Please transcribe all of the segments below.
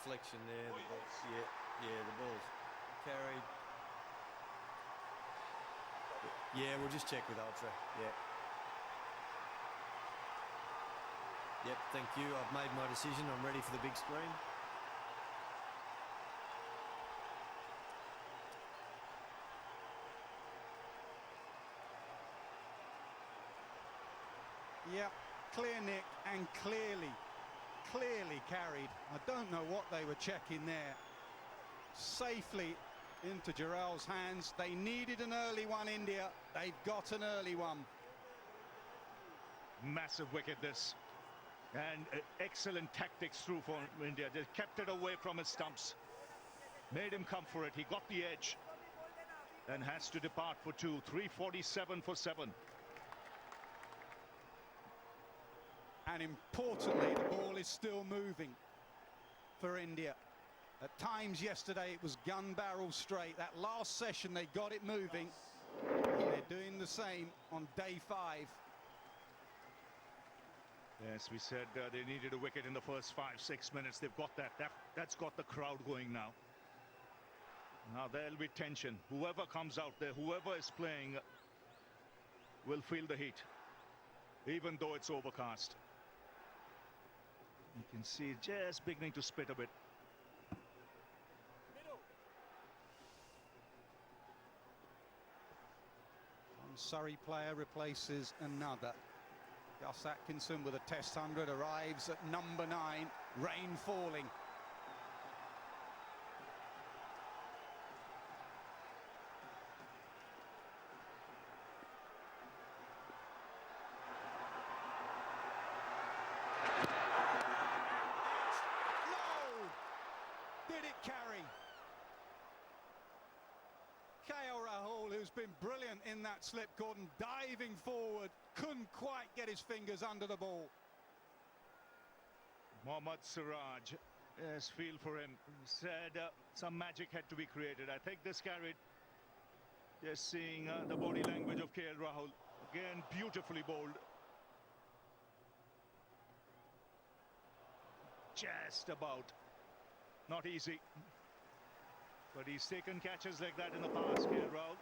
deflection there. The ball, yeah, the ball's carried. Yeah, we'll just check with Ultra. Yeah. Yep, thank you. I've made my decision. I'm ready for the big screen. Yep, clear nick and clearly carried. I don't know what they were checking there. Safely into Jarrell's hands. They needed an early one, India. They've got an early one. Massive wicket this. And excellent tactics through for India. They kept it away from his stumps. Made him come for it. He got the edge. And has to depart for 2. 347 for 7. And importantly, the ball is still moving for India. At times yesterday it was gun barrel straight. That last session they got it moving. And they're doing the same on day 5. Yes, we said they needed a wicket in the first 5-6 minutes. They've got that. That's got the crowd going now. Now there'll be tension. Whoever comes out there, whoever is playing, will feel the heat, even though it's overcast. You can see it just beginning to spit a bit. One Surrey player replaces another. Gus Atkinson with a Test 100 arrives at number 9. Rain falling. No! Did it carry? KL Rahul, who's been brilliant in that slip cordon, diving forward, couldn't quite get his fingers under the ball. Mohammad Siraj, yes, feel for him. He said some magic had to be created. I think this carried. Just seeing the body language of KL Rahul. Again, beautifully bowled. Just about. Not easy. But he's taken catches like that in the past, KL Rahul.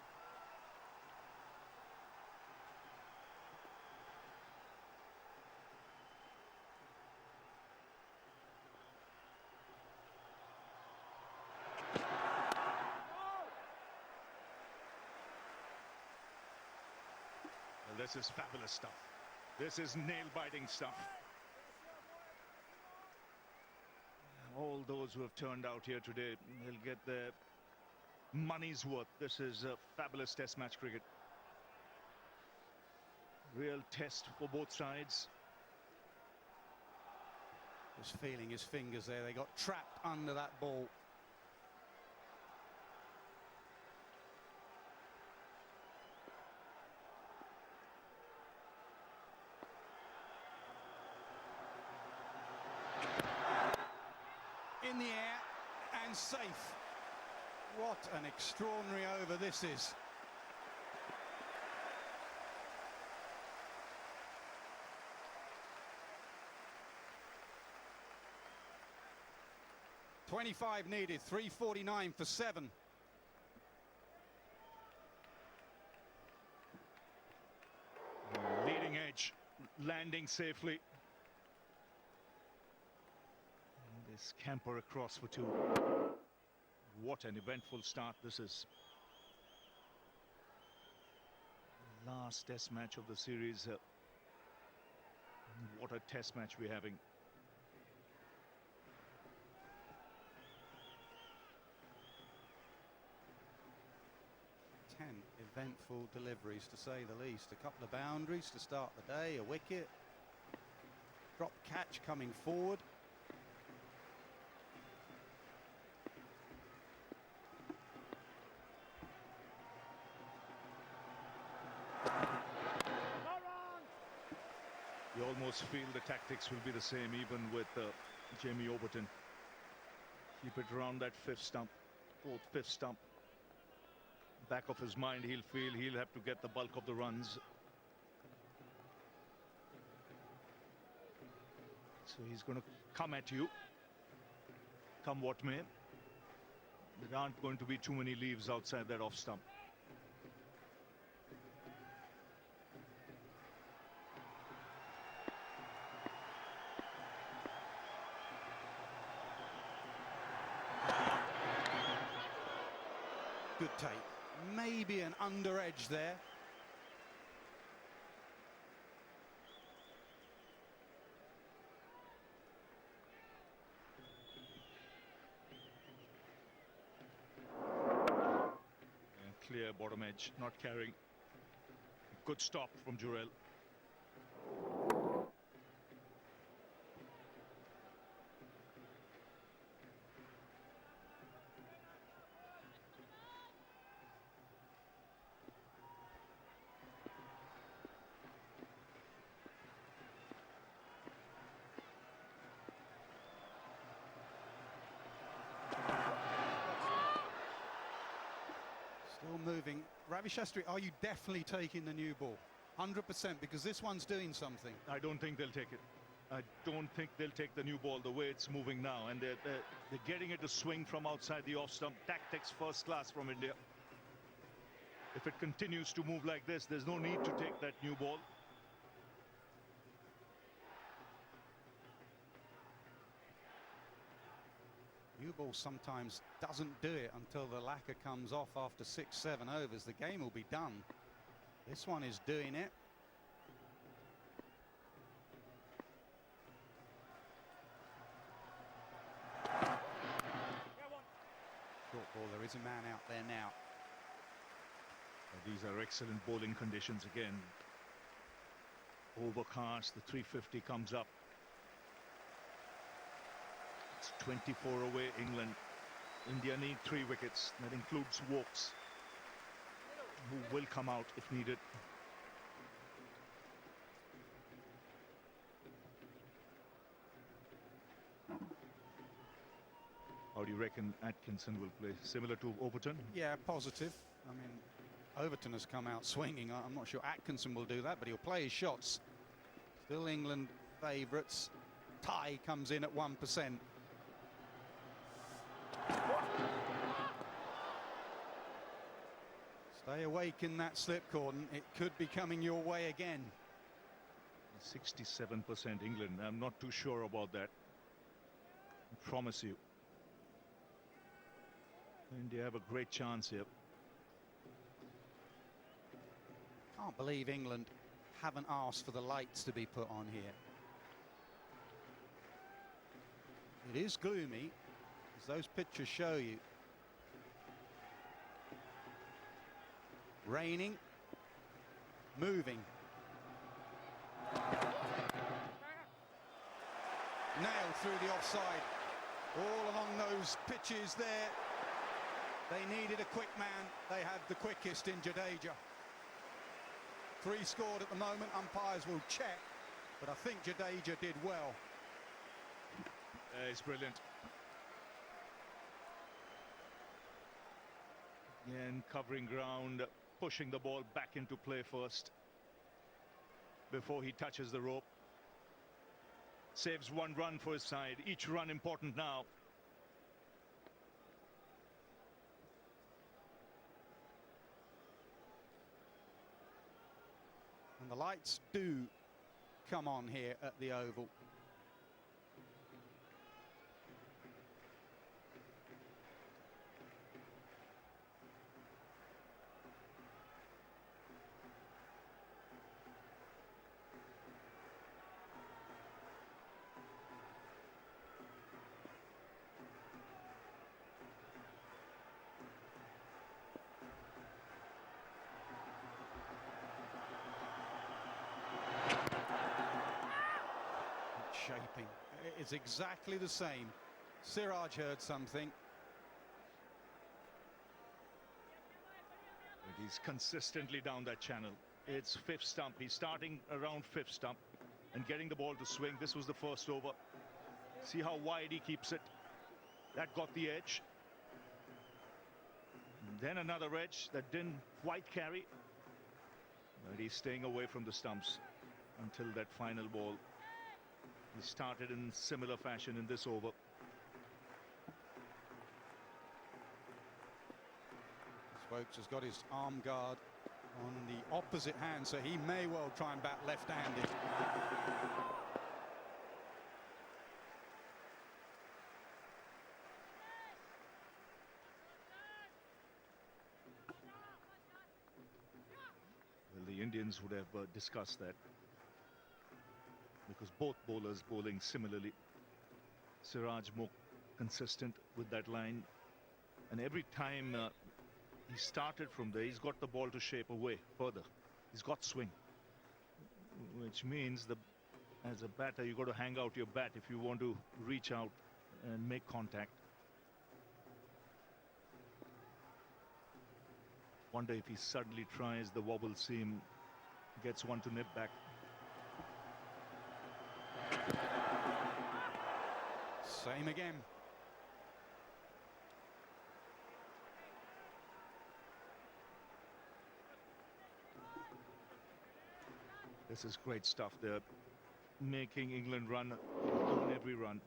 Well, this is fabulous stuff. This is nail-biting stuff. All those who have turned out here today will get their money's worth. This is a fabulous Test match cricket. Real test for both sides. Just feeling his fingers there. They got trapped under that ball. In the air and safe. What an extraordinary over this is. .25 needed, 349 for 7. Leading edge, landing safely. They scamper across for 2. What an eventful start this is. Last Test match of the series. What a Test match we're having. Ten eventful deliveries, to say the least. A couple of boundaries to start the day, a wicket, drop catch coming forward. You almost feel the tactics will be the same even with Jamie Overton. Keep it around that 5th stump, 4th, 5th stump. Back of his mind, he'll feel he'll have to get the bulk of the runs. So he's going to come at you. come what may. There aren't going to be too many leaves outside that off stump. Good take. Maybe an under edge there. And clear bottom edge, not carrying. Good stop from Jurel. Still moving. Ravi Shastri, are you definitely taking the new ball? 100%, because this one's doing something. I don't think they'll take it. I don't think they'll take the new ball the way it's moving now. And they're getting it to swing from outside the off stump. Tactics first class from India. If it continues to move like this, there's no need to take that new ball. New ball sometimes doesn't do it until the lacquer comes off after 6-7 overs. The game will be done. This one is doing it. Short ball, there is a man out there now. These are excellent bowling conditions again. Overcast, the 350 comes up. It's 24 away, England. India need 3 wickets. That includes Woakes, who will come out if needed. How do you reckon Atkinson will play? Similar to Overton? Yeah, positive. I mean, Overton has come out swinging. I'm not sure Atkinson will do that, but he'll play his shots. Still England favourites. Ty comes in at 1%. Stay awake in that slip cordon. It could be coming your way again. 67% England. I'm not too sure about that. I promise you. India have a great chance here. Can't believe England haven't asked for the lights to be put on here. It is gloomy, as those pictures show you. Raining, moving. Nailed through the offside. All along those pitches there. They needed a quick man. They had the quickest in Jadeja. 3 scored at the moment. Umpires will check, but I think Jadeja did well. It's brilliant. Again, covering ground, pushing the ball back into play first before he touches the rope. Saves 1 run for his side. Each run important now. And the lights do come on here at the Oval. Shaping. It's exactly the same. Siraj heard something. He's consistently down that channel. It's 5th stump. He's starting around 5th stump and getting the ball to swing. This was the first over. See how wide he keeps it. That got the edge. And then another edge that didn't quite carry. But he's staying away from the stumps until that final ball. He started in similar fashion in this over. Stokes has got his arm guard on the opposite hand, so he may well try and bat left-handed. Well, the Indians would have discussed that, because both bowlers bowling similarly. Siraj more consistent with that line, and every time he started from there, he's got the ball to shape away further. He's got swing, which means as a batter, you've got to hang out your bat if you want to reach out and make contact. Wonder if he suddenly tries the wobble seam, gets one to nip back. Same again. This is great stuff. They're making England run on every run.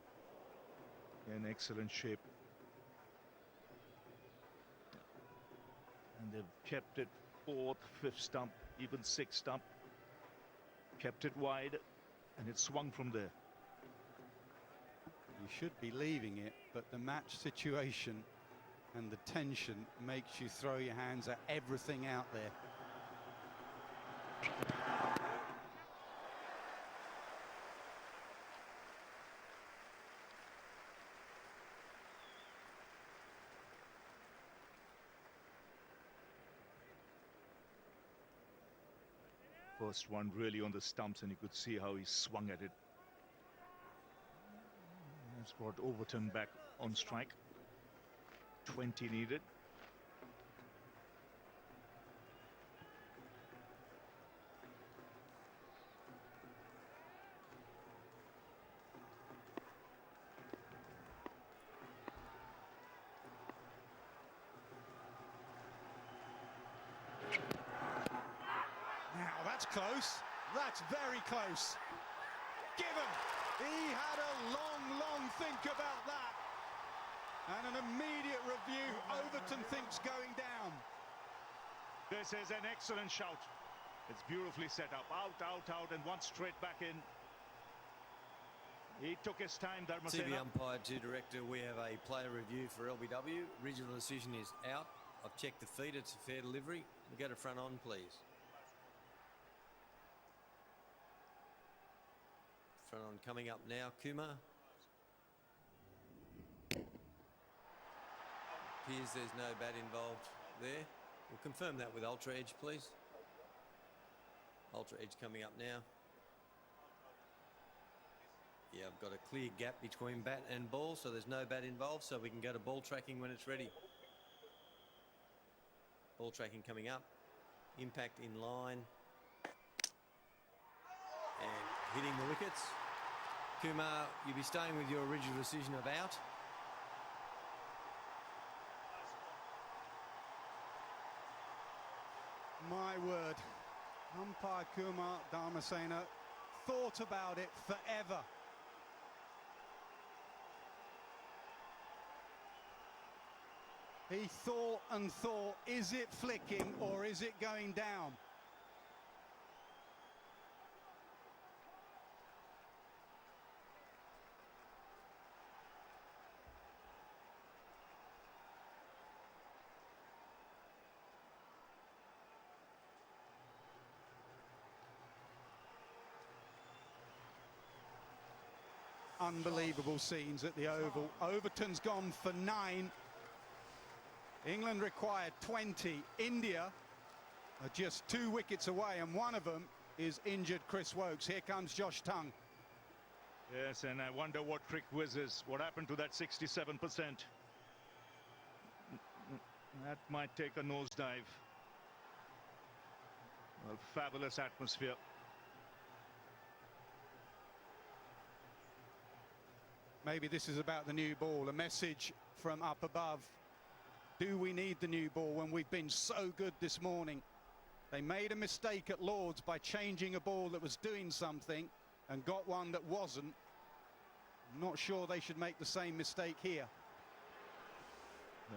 In excellent shape. And they've kept it fourth, fifth stump, even sixth stump. Kept it wide, and it swung from there. You should be leaving it, but the match situation and the tension makes you throw your hands at everything out there. First one really on the stumps, and you could see how he swung at it. That's brought Overton back on strike. 20 needed. Now that's close. That's very close. Given. He had a long think about that. And an immediate review. Overton thinks going down. This is an excellent shout. It's beautifully set up. Out, and one straight back in. He took his time, TV Dharmasena. umpire to director, we have a player review for LBW. Original decision is out. I've checked the feet, it's a fair delivery. We'll go to front on, please. Front on coming up now, Kumar. Appears there's no bat involved there. We'll confirm that with Ultra Edge, please. Ultra Edge coming up now. Yeah, I've got a clear gap between bat and ball, so there's no bat involved, so we can go to ball tracking when it's ready. Ball tracking coming up. Impact in line. And hitting the wickets. Kumar, you'll be staying with your original decision of out. My word. Umpire Kumar Dharmasena thought about it forever. He thought and thought, is it flicking or is it going down? Unbelievable scenes at the Oval. Overton's gone for 9. England required 20. India are just 2 wickets away, and one of them is injured Chris Woakes. Here comes Josh Tongue. Yes, and I wonder what trick whizzes. What happened to that 67%? That might take a nosedive. Well, fabulous atmosphere. Maybe this is about the new ball, a message from up above. Do we need the new ball when we've been so good this morning? They made a mistake at Lord's by changing a ball that was doing something and got one that wasn't. I'm not sure they should make the same mistake here.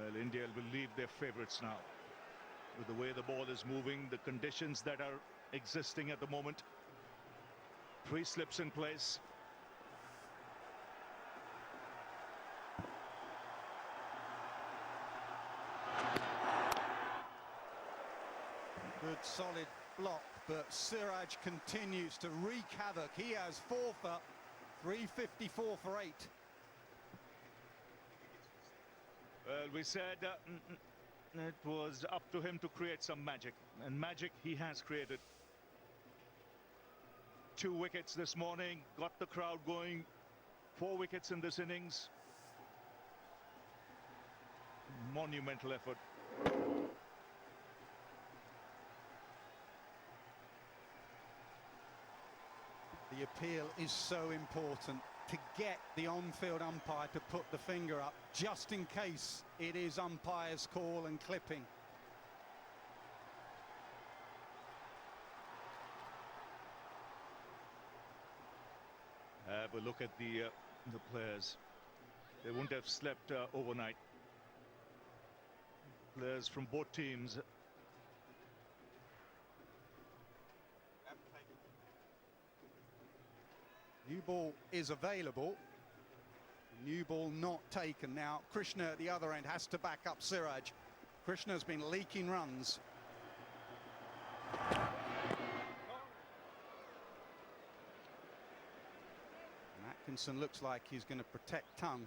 Well, India will leave their favourites now. with the way the ball is moving, the conditions that are existing at the moment. 3 slips in place. Good solid block, but Siraj continues to wreak havoc. He has 4 for 354 for 8. Well, we said it was up to him to create some magic, and magic he has created. 2 wickets this morning, got the crowd going. 4 wickets in this innings. Monumental effort. The appeal is so important, to get the on-field umpire to put the finger up, just in case it is umpire's call and clipping. Have a look at the players. They wouldn't have slept overnight. Players from both teams. New ball is available. New ball not taken. Now Krishna at the other end has to back up Siraj. Krishna's been leaking runs. And Atkinson looks like he's going to protect tongue.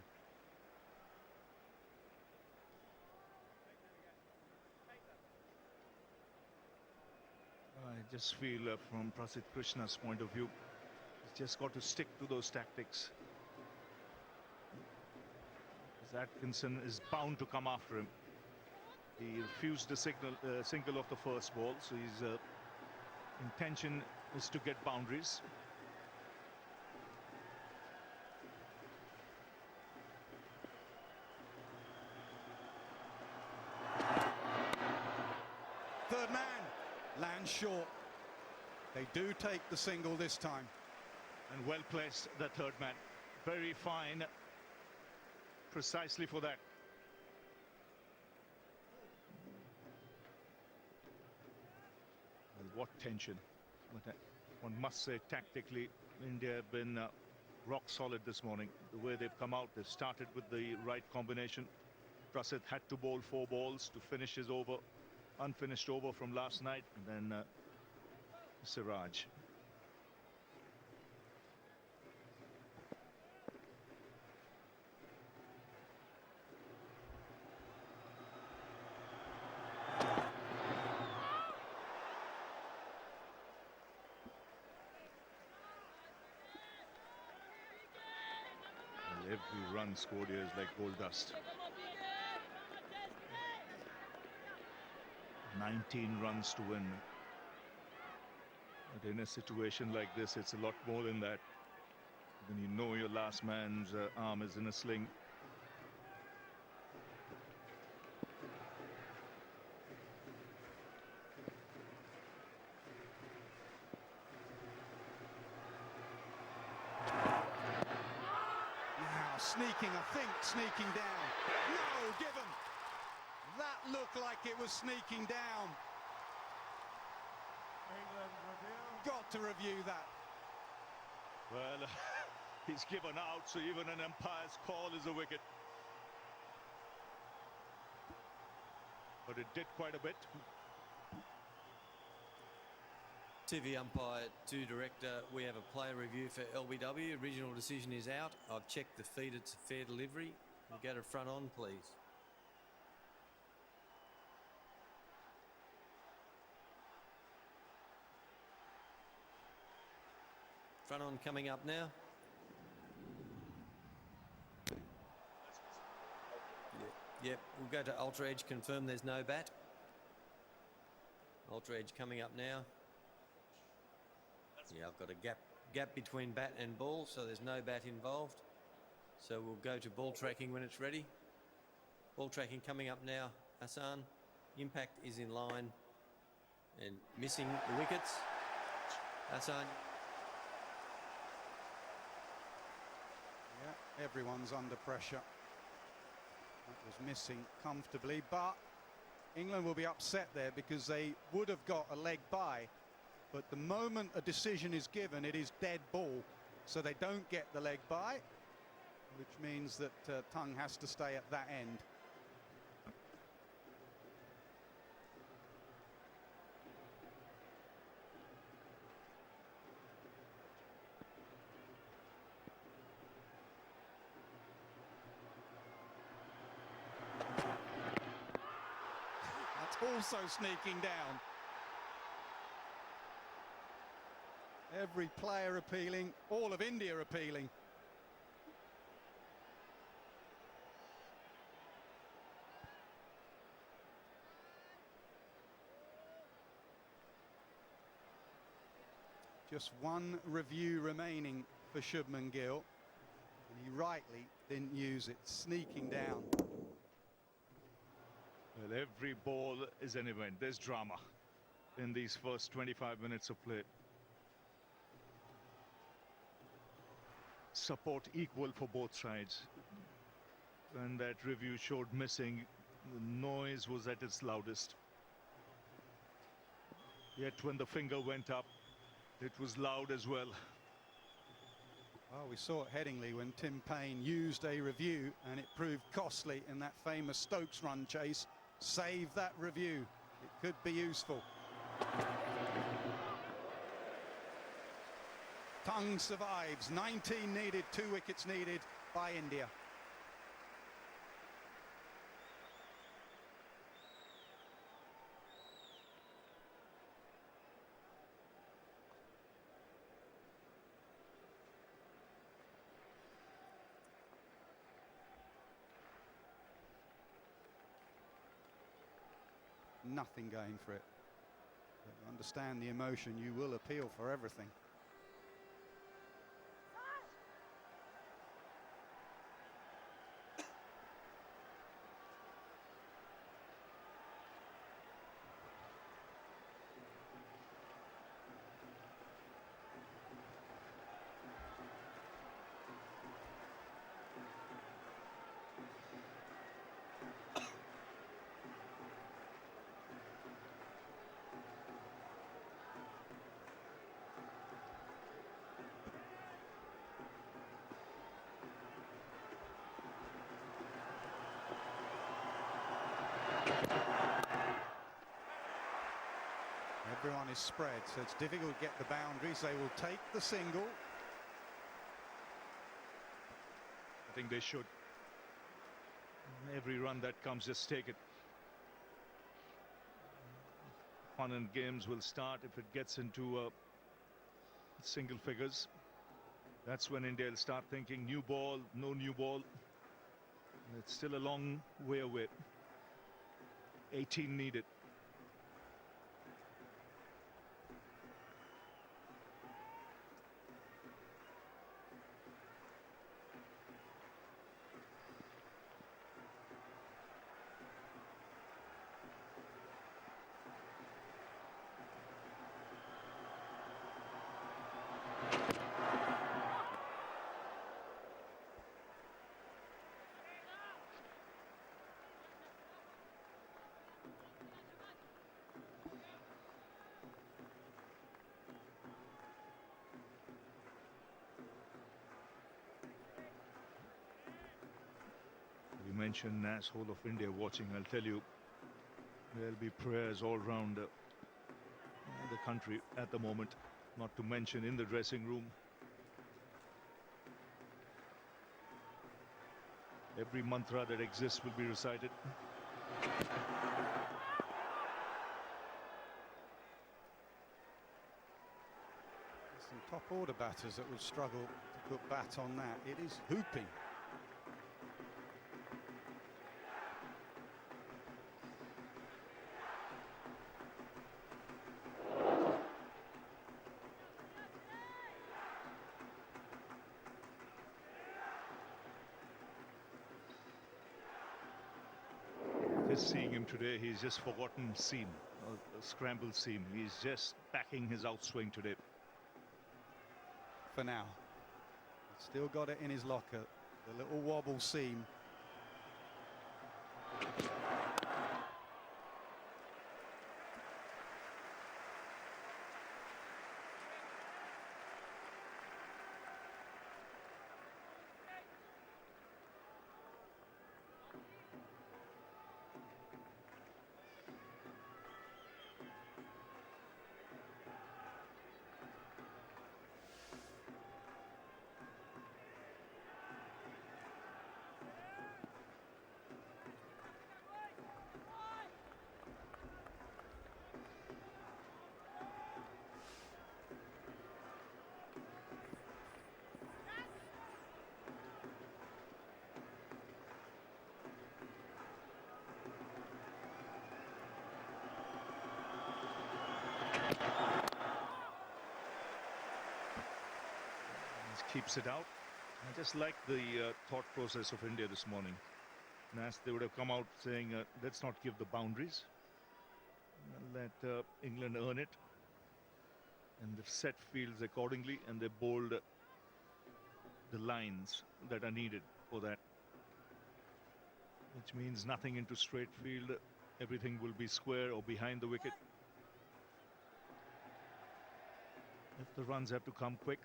I just feel from Prasidh Krishna's point of view, he's just got to stick to those tactics. Because Atkinson is bound to come after him. He refused the single of the first ball, so his intention is to get boundaries. Third man lands short. They do take the single this time. And well placed, the third man. Very fine, precisely for that. And what tension. But one must say, tactically, India have been rock solid this morning. The way they've come out, they've started with the right combination. Prasidh had to bowl 4 balls to finish his over, unfinished over from last night, and then Siraj. Every run scored here is like gold dust. 19 runs to win. But in a situation like this, it's a lot more than that. When you know your last man's arm is in a sling. Now sneaking, I think, sneaking down. No, given. That looked like it was sneaking down. Got to review that. Well, he's given out, so even an umpire's call is a wicket. But it did quite a bit. TV umpire to director, we have a player review for LBW. Original decision is out. I've checked the feed, it's a fair delivery. We'll go to front on, please. Front on coming up now. Yep, we'll go to Ultra Edge, confirm there's no bat. Ultra Edge coming up now. Yeah, I've got a gap between bat and ball, so there's no bat involved. So we'll go to ball tracking when it's ready. Ball tracking coming up now, Hassan. Impact is in line and missing the wickets. Hassan. Yeah, everyone's under pressure. That was missing comfortably, but England will be upset there because they would have got a leg by, but the moment a decision is given, it is dead ball, so they don't get the leg by, which means that Tongue has to stay at that end. Also sneaking down. Every player appealing, all of India appealing. Just one review remaining for Shubman Gill, and he rightly didn't use it, sneaking down. Well, every ball is an event. There's drama in these first 25 minutes of play. Support equal for both sides. When that review showed missing, the noise was at its loudest. Yet when the finger went up, it was loud as well. Well, we saw it Headingley when Tim Payne used a review, and it proved costly in that famous Stokes run chase. Save that review, it could be useful. Tongue survives. 19 needed, 2 wickets needed by India. Nothing going for it. But understand the emotion, you will appeal for everything. Everyone is spread, so it's difficult to get the boundaries. They will take the single. I think they should. Every run that comes, just take it. Fun and games will start if it gets into single figures. That's when India will start thinking new ball, no new ball. It's still a long way away. 18 needed. You mentioned Nas, whole of India watching. I'll tell you, there'll be prayers all around the country at the moment, not to mention in the dressing room. Every mantra that exists will be recited. Some top order batters that would struggle to put bat on that. It is hooping. Just seeing him today, he's just forgotten seam, a scrambled seam. He's just backing his outswing today. For now. He's still got it in his locker, the little wobble seam. keeps it out. I just like the thought process of India this morning. Nas, they would have come out saying, let's not give the boundaries. Let England earn it. And they've set fields accordingly, and they bowled the lines that are needed for that. Which means nothing into straight field. Everything will be square or behind the wicket. If the runs have to come quick.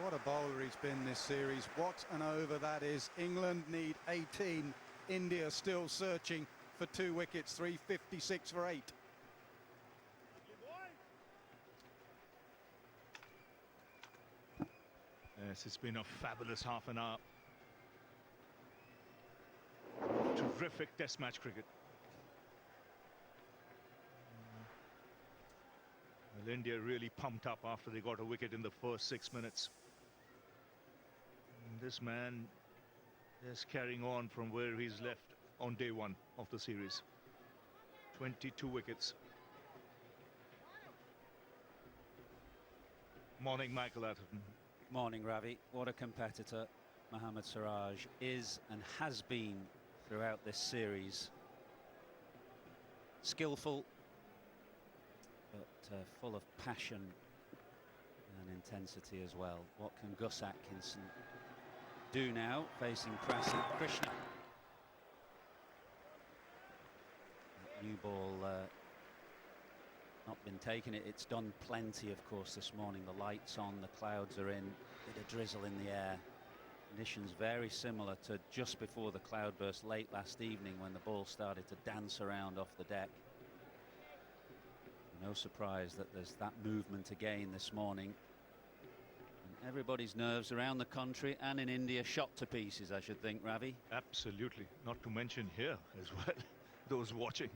What a bowler he's been this series. What an over that is. England need 18. India still searching for 2 wickets. 356 for 8. Yes, it's been a fabulous half an hour. Terrific test match cricket. Well, India really pumped up after they got a wicket in the first 6 minutes. And this man is carrying on from where he's left on day 1 of the series. 22 wickets. Morning, Michael Atherton. Morning, Ravi. What a competitor Mohammad Siraj is and has been throughout this series. Skillful, but full of passion and intensity as well. What can Gus Atkinson do now, facing Prasidh Krishna? That new ball not been taken. It's done plenty, of course, this morning. The lights on, the clouds are in, bit of drizzle in the air. Conditions very similar to just before the cloudburst late last evening when the ball started to dance around off the deck. No surprise that there's that movement again this morning. And everybody's nerves around the country and in India shot to pieces, I should think, Ravi. Absolutely. Not to mention here as well, those watching.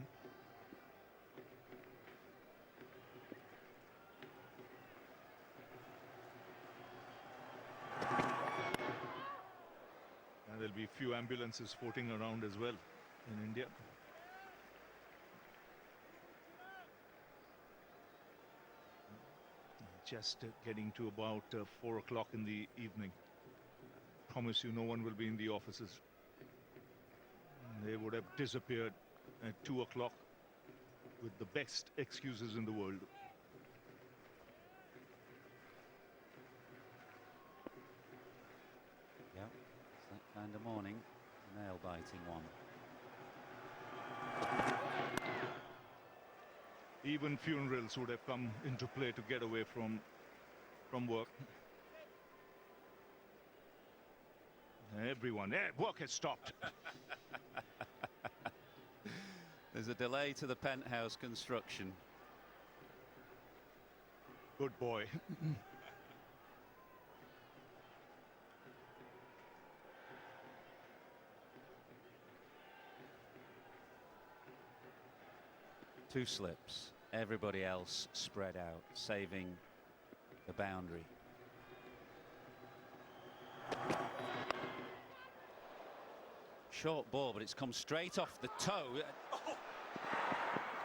And there'll be a few ambulances floating around as well in India. Just getting to about 4 o'clock in the evening. Promise you, no one will be in the offices. They would have disappeared at 2 o'clock with the best excuses in the world. Yeah, it's that kind of morning. Nail-biting one. Even funerals would have come into play to get away from work. Everyone, work has stopped. There's a delay to the penthouse construction. Good boy. Two slips. Everybody else spread out, saving the boundary. Short ball, but it's come straight off the toe.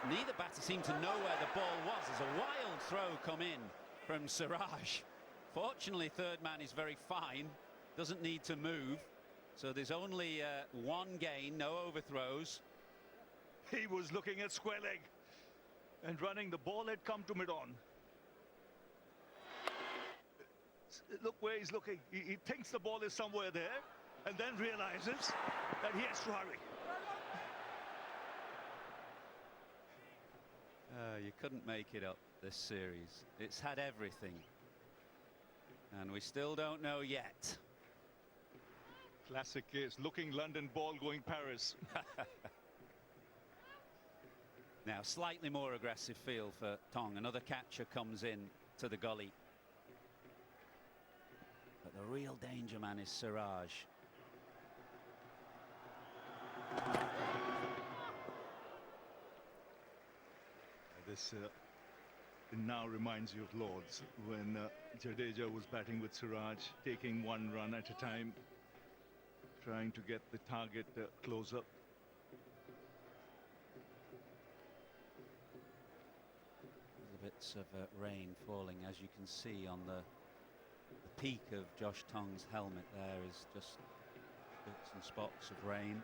Neither batter seemed to know where the ball was. There's a wild throw come in from Siraj. Fortunately, third man is very fine, doesn't need to move. So there's only one gain, no overthrows. He was looking at square leg and running. The ball had come to mid-on. Look where he's looking. He thinks the ball is somewhere there and then realizes that he has to hurry. You couldn't make it up, this series. It's had everything. And we still don't know yet. Classic case. Looking London, ball going Paris. Now, slightly more aggressive feel for Tong. Another catcher comes in to the gully. But the real danger man is Siraj. this it now reminds you of Lords when Jadeja was batting with Siraj, taking one run at a time, trying to get the target closer. Little bits of rain falling, as you can see on the peak of Josh Tong's helmet. There is just bits and spots of rain.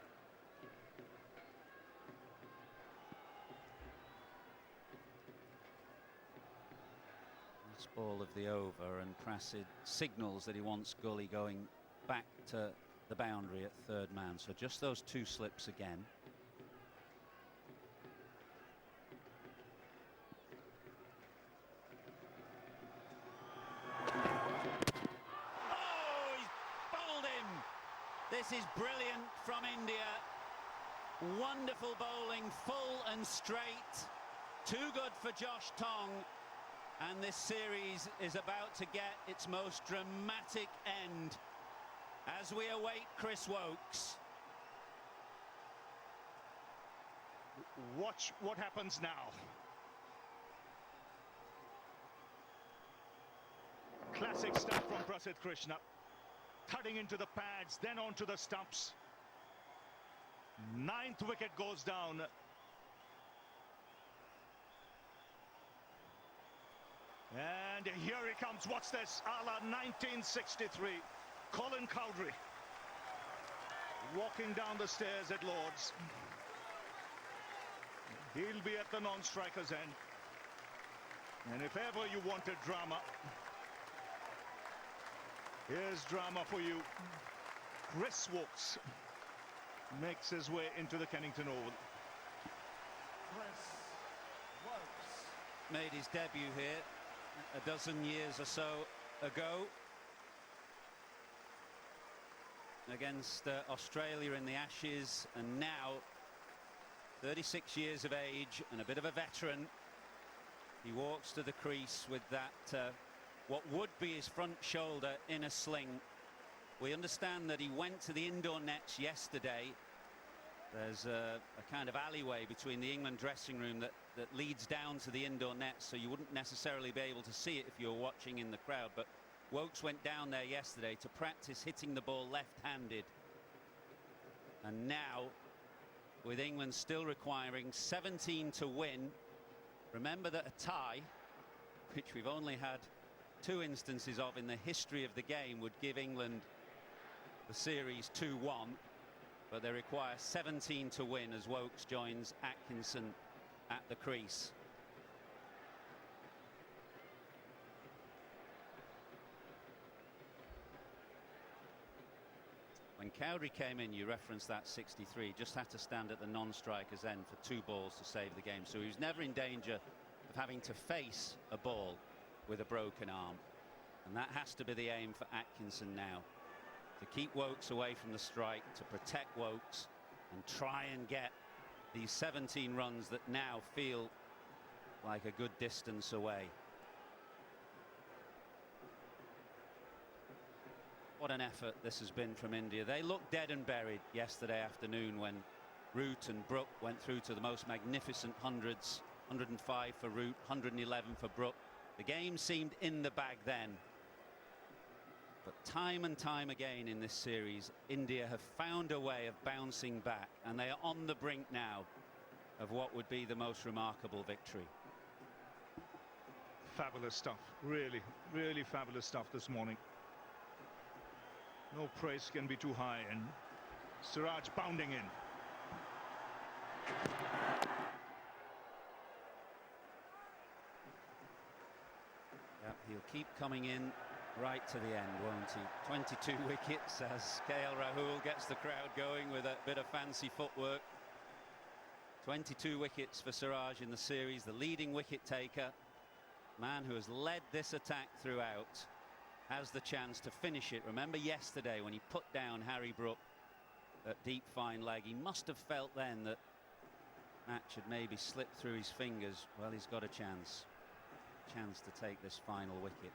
This ball of the over, and Prasid signals that he wants Gully going back to the boundary at third man. So just those two slips again. This is brilliant from India. Wonderful bowling, full and straight. Too good for Josh Tong. And this series is about to get its most dramatic end as we await Chris Woakes. Watch what happens now. Classic stuff from Prasid Krishna. Thudding into the pads, then onto the stumps. Ninth wicket goes down. And here he comes. What's this? A la 1963. Colin Cowdrey walking down the stairs at Lords. He'll be at the non-striker's end. And if ever you wanted drama, here's drama for you. Chris Woakes makes his way into the Kennington Oval. Chris Woakes made his debut here a dozen years or so ago against Australia in the Ashes, and now 36 years of age and a bit of a veteran. He walks to the crease with that what would be his front shoulder in a sling. We understand that he went to the indoor nets yesterday. There's a kind of alleyway between the England dressing room that leads down to the indoor nets, so you wouldn't necessarily be able to see it if you were watching in the crowd. But Woakes went down there yesterday to practice hitting the ball left-handed. And now, with England still requiring 17 to win, remember that a tie, which we've only had 2 instances of in the history of the game, would give England the series 2-1, but they require 17 to win as Woakes joins Atkinson at the crease. When Cowdrey came in, you referenced that 63, just had to stand at the non-striker's end for 2 balls to save the game, so he was never in danger of having to face a ball with a broken arm. And that has to be the aim for Atkinson now, to keep Woakes away from the strike, to protect Woakes and try and get these 17 runs that now feel like a good distance away. What an effort this has been from India. They looked dead and buried yesterday afternoon when Root and Brook went through to the most magnificent hundreds. 105 for Root, 111 for Brook. The game seemed in the bag then. But time and time again in this series, India have found a way of bouncing back, and they are on the brink now of what would be the most remarkable victory. Fabulous stuff. Really, really fabulous stuff this morning. No praise can be too high, and Siraj bounding in. Yep, he'll keep coming in right to the end, won't he? 22 wickets as KL Rahul gets the crowd going with a bit of fancy footwork. 22 wickets for Siraj in the series, the leading wicket taker, man who has led this attack throughout, has the chance to finish it. Remember yesterday when he put down Harry Brook at deep fine leg, he must have felt then that match had maybe slipped through his fingers. Well, he's got a chance to take this final wicket.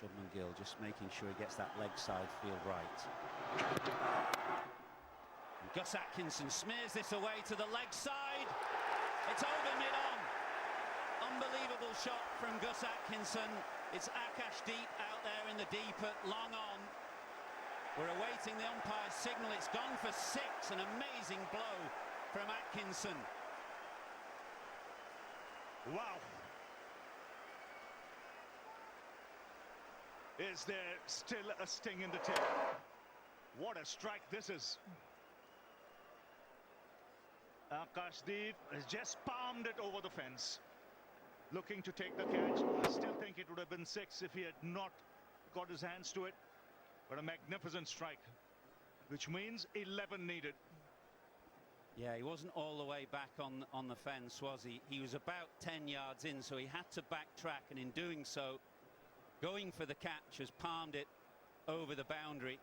Shubman Gill just making sure he gets that leg side field right. And Gus Atkinson smears this away to the leg side. It's over mid-on. Unbelievable shot from Gus Atkinson. It's Akash Deep out there in the deep at long on. We're awaiting the umpire's signal. It's gone for 6. An amazing blow from Atkinson. Wow. Is there still a sting in the tail? What a strike this is. Akashdeep has just palmed it over the fence, looking to take the catch. I still think it would have been 6 if he had not got his hands to it. But a magnificent strike, which means 11 needed. Yeah, he wasn't all the way back on the fence, was he? He was about 10 yards in, so he had to backtrack, and in doing so, going for the catch, has palmed it over the boundary.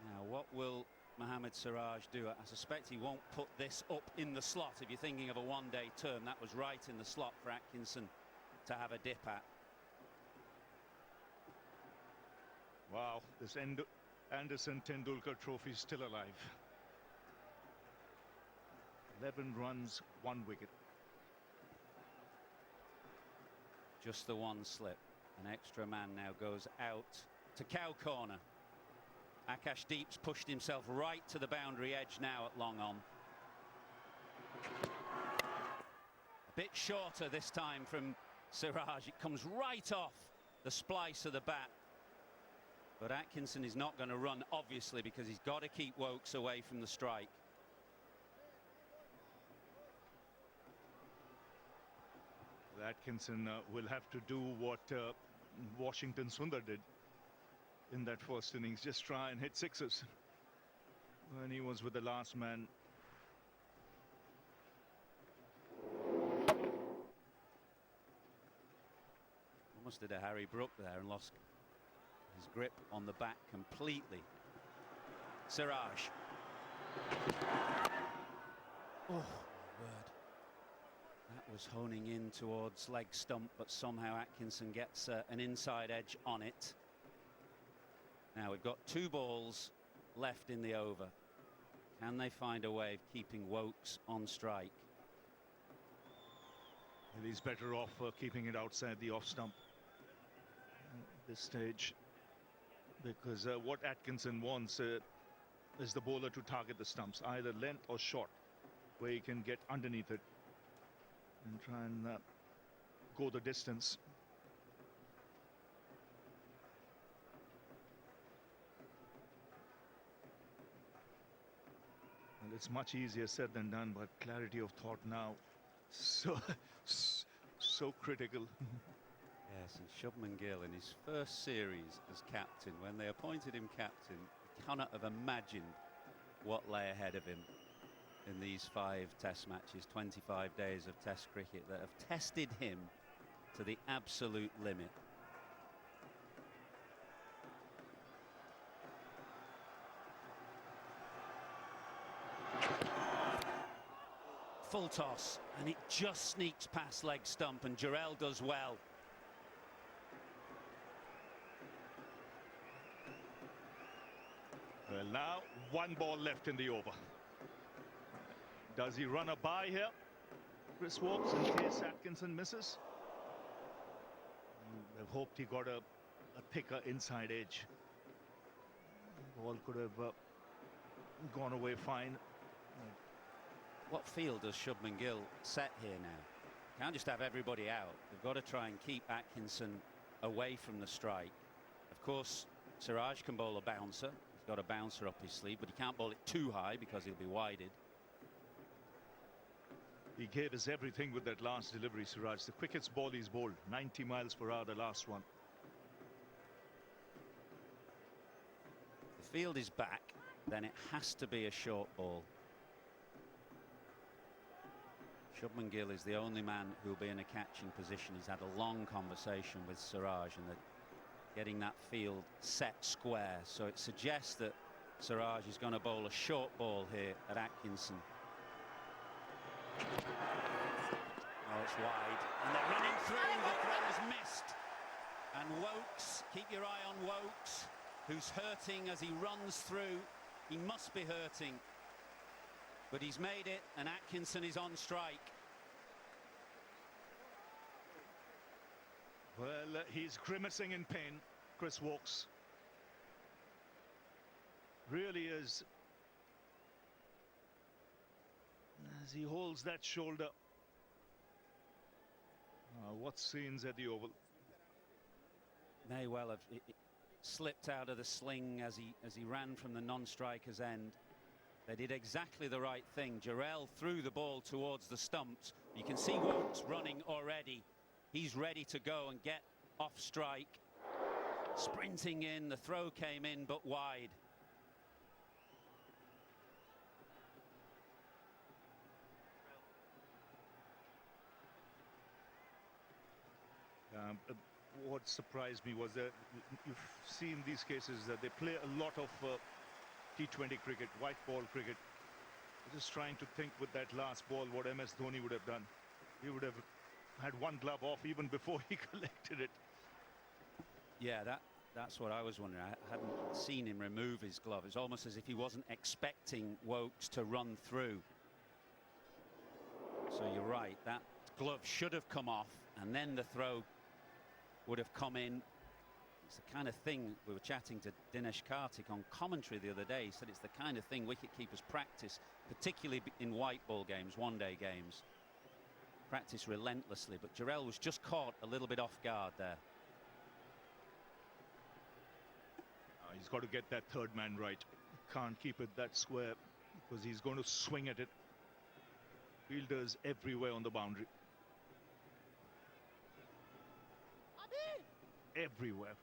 Now, what will Mohammad Siraj do? I suspect he won't put this up in the slot. If you're thinking of a one-day term, that was right in the slot for Atkinson to have a dip at. Wow, this Anderson Tendulkar trophy is still alive. 11 runs, 1 wicket. Just the one slip. An extra man now goes out to cow corner. Akash Deep's pushed himself right to the boundary edge now at long on. A bit shorter this time from Siraj. It comes right off the splice of the bat. But Atkinson is not going to run, obviously, because he's got to keep Woakes away from the strike. Atkinson will have to do what Washington Sundar did in that first innings, just try and hit 6s when he was with the last man. Almost did a Harry Brook there and lost his grip on the bat completely. Siraj. Oh, my word. That was honing in towards leg stump, but somehow Atkinson gets an inside edge on it. Now we've got 2 balls left in the over. Can they find a way of keeping Woakes on strike? And he's better off keeping it outside the off stump at this stage, because what Atkinson wants is the bowler to target the stumps, either length or short, where he can get underneath it and try and go the distance. And it's much easier said than done, but clarity of thought now so critical. Yes, and Shubman Gill in his first series as captain, when they appointed him captain, he cannot have imagined what lay ahead of him in these 5 test matches, 25 days of test cricket that have tested him to the absolute limit. Full toss, and it just sneaks past leg stump, and Jarrell does well. Well, now 1 ball left in the over. Does he run a bye here, Chris Woakes, in case Atkinson misses? I've hoped he got a thicker inside edge. Ball could have gone away fine. What field does Shubman Gill set here now? Can't just have everybody out. They've got to try and keep Atkinson away from the strike. Of course, Siraj can bowl a bouncer. He's got a bouncer up his sleeve, but he can't bowl it too high because he'll be wided. He gave us everything with that last delivery, Siraj. The quickest ball he's bowled, 90 miles per hour, the last one. The field is back, then it has to be a short ball. Shubman Gill is the only man who will be in a catching position. He's had a long conversation with Siraj, and getting that field set square. So it suggests that Siraj is going to bowl a short ball here at Atkinson. Oh, it's wide, and they're running through. The throw is missed. And Wokes, keep your eye on Wokes, who's hurting as he runs through. He must be hurting. But he's made it, and Atkinson is on strike. Well, he's grimacing in pain, Chris Wokes. Really is. As he holds that shoulder. What scenes at the Oval. May well have slipped out of the sling as he ran from the non-striker's end. They did exactly the right thing. Jarrell threw the ball towards the stumps. You can see Wokes running already. He's ready to go and get off strike. Sprinting in, the throw came in but wide. What surprised me was that you've seen these cases that they play a lot of T20 cricket, white ball cricket. Just trying to think with that last ball what MS Dhoni would have done. He would have had one glove off even before he collected it. Yeah, that's what I was wondering. I hadn't seen him remove his glove. It's almost as if he wasn't expecting Wokes to run through. So you're right, that glove should have come off and then the throw would have come in. It's the kind of thing, we were chatting to Dinesh Karthik on commentary the other day. He said it's the kind of thing wicketkeepers practice, particularly in white ball games, one-day games. Practice relentlessly, but Jarrell was just caught a little bit off guard there. He's got to get that third man right. Can't keep it that square because he's going to swing at it. Fielders everywhere on the boundary. Everywhere.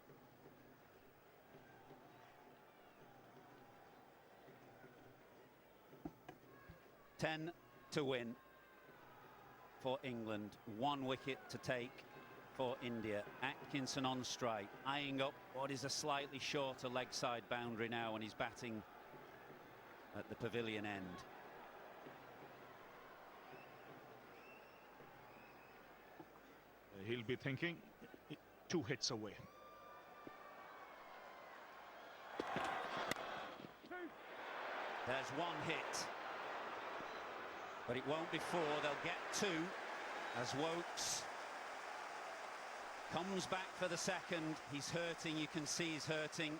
Ten to win for England. 1 wicket to take for India. Atkinson on strike, eyeing up what is a slightly shorter leg side boundary now when he's batting at the pavilion end. He'll be thinking 2 hits away. There's 1 hit, but it won't be 4. They'll get 2 as Wokes comes back for the second. He's hurting, you can see he's hurting,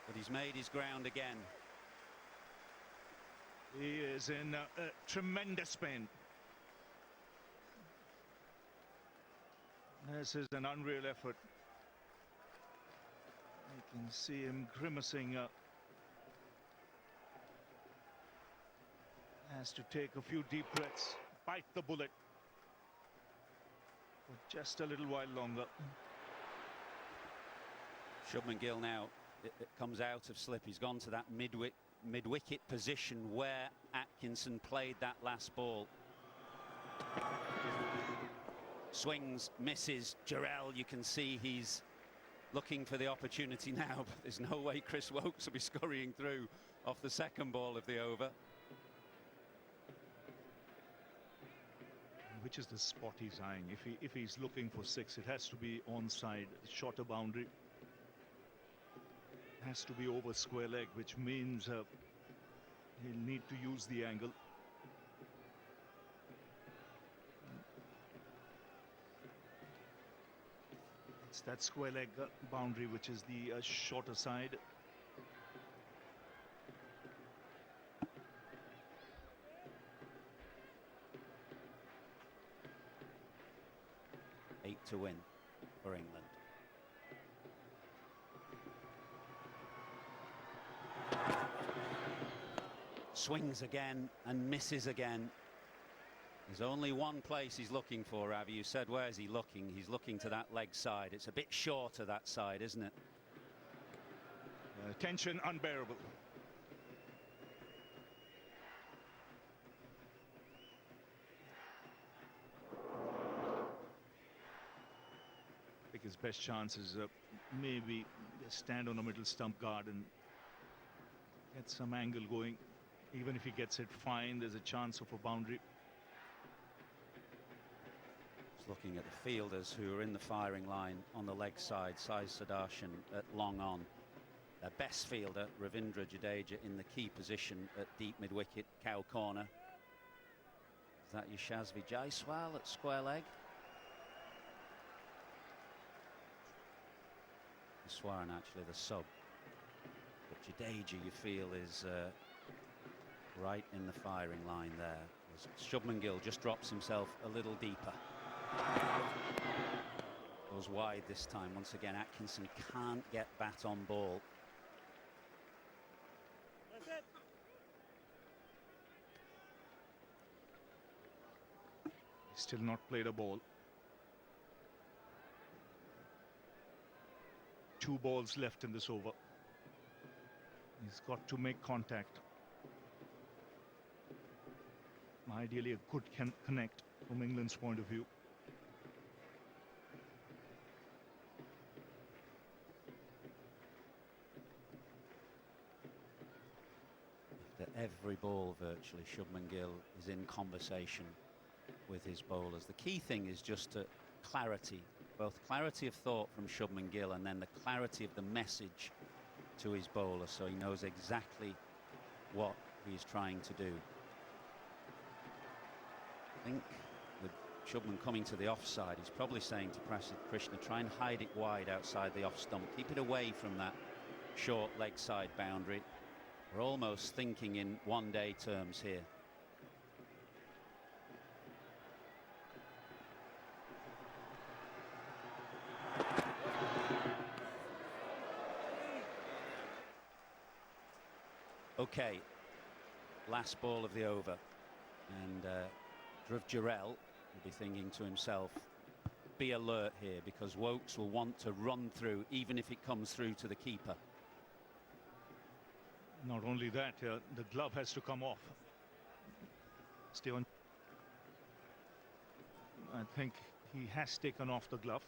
but he's made his ground again. He is in tremendous pain. This is an unreal effort. You can see him grimacing. Has to take a few deep breaths, bite the bullet for just a little while longer. Shubman Gill now, it comes out of slip. He's gone to that mid-wicket position where Atkinson played that last ball. Swings, misses. Jarrell, you can see he's looking for the opportunity now, but there's no way Chris Wokes will be scurrying through off the second ball of the over. Which is the spot he's eyeing? If he's looking for 6, it has to be onside, shorter boundary. It has to be over square leg, which means he'll need to use the angle. It's that square leg boundary which is the shorter side. To win for England. Swings again and misses again. There's only one place he's looking for, Ravi. You said, where's he looking? He's looking to that leg side. It's a bit shorter that side, isn't it? Tension unbearable. His best chance is maybe stand on a middle stump guard and get some angle going. Even if he gets it fine, there's a chance of a boundary. looking at the fielders who are in the firing line on the leg side. Sai Sudarshan at long on. Their best fielder, Ravindra Jadeja, in the key position at deep mid-wicket, cow corner. Is that Yashasvi Jaiswal at square leg? Swaran actually the sub. But Jadeja, you feel, is right in the firing line there. As Shubman Gill just drops himself a little deeper. Goes wide this time. Once again, Atkinson can't get bat on ball. He's still not played a ball. 2 balls left in this over. He's got to make contact. Ideally, a good connect from England's point of view. After every ball, virtually, Shubman Gill is in conversation with his bowlers. The key thing is just clarity, both clarity of thought from Shubman Gill and then the clarity of the message to his bowler, so he knows exactly what he's trying to do. I think with Shubman coming to the offside, he's probably saying to Prasidh Krishna, try and hide it wide outside the off stump, keep it away from that short leg side boundary. We're almost thinking in one-day terms here. Okay, last ball of the over, and Dhruv Jurel will be thinking to himself, be alert here, because Woakes will want to run through even if it comes through to the keeper. Not only that, the glove has to come off. Stay on. I think he has taken off the glove.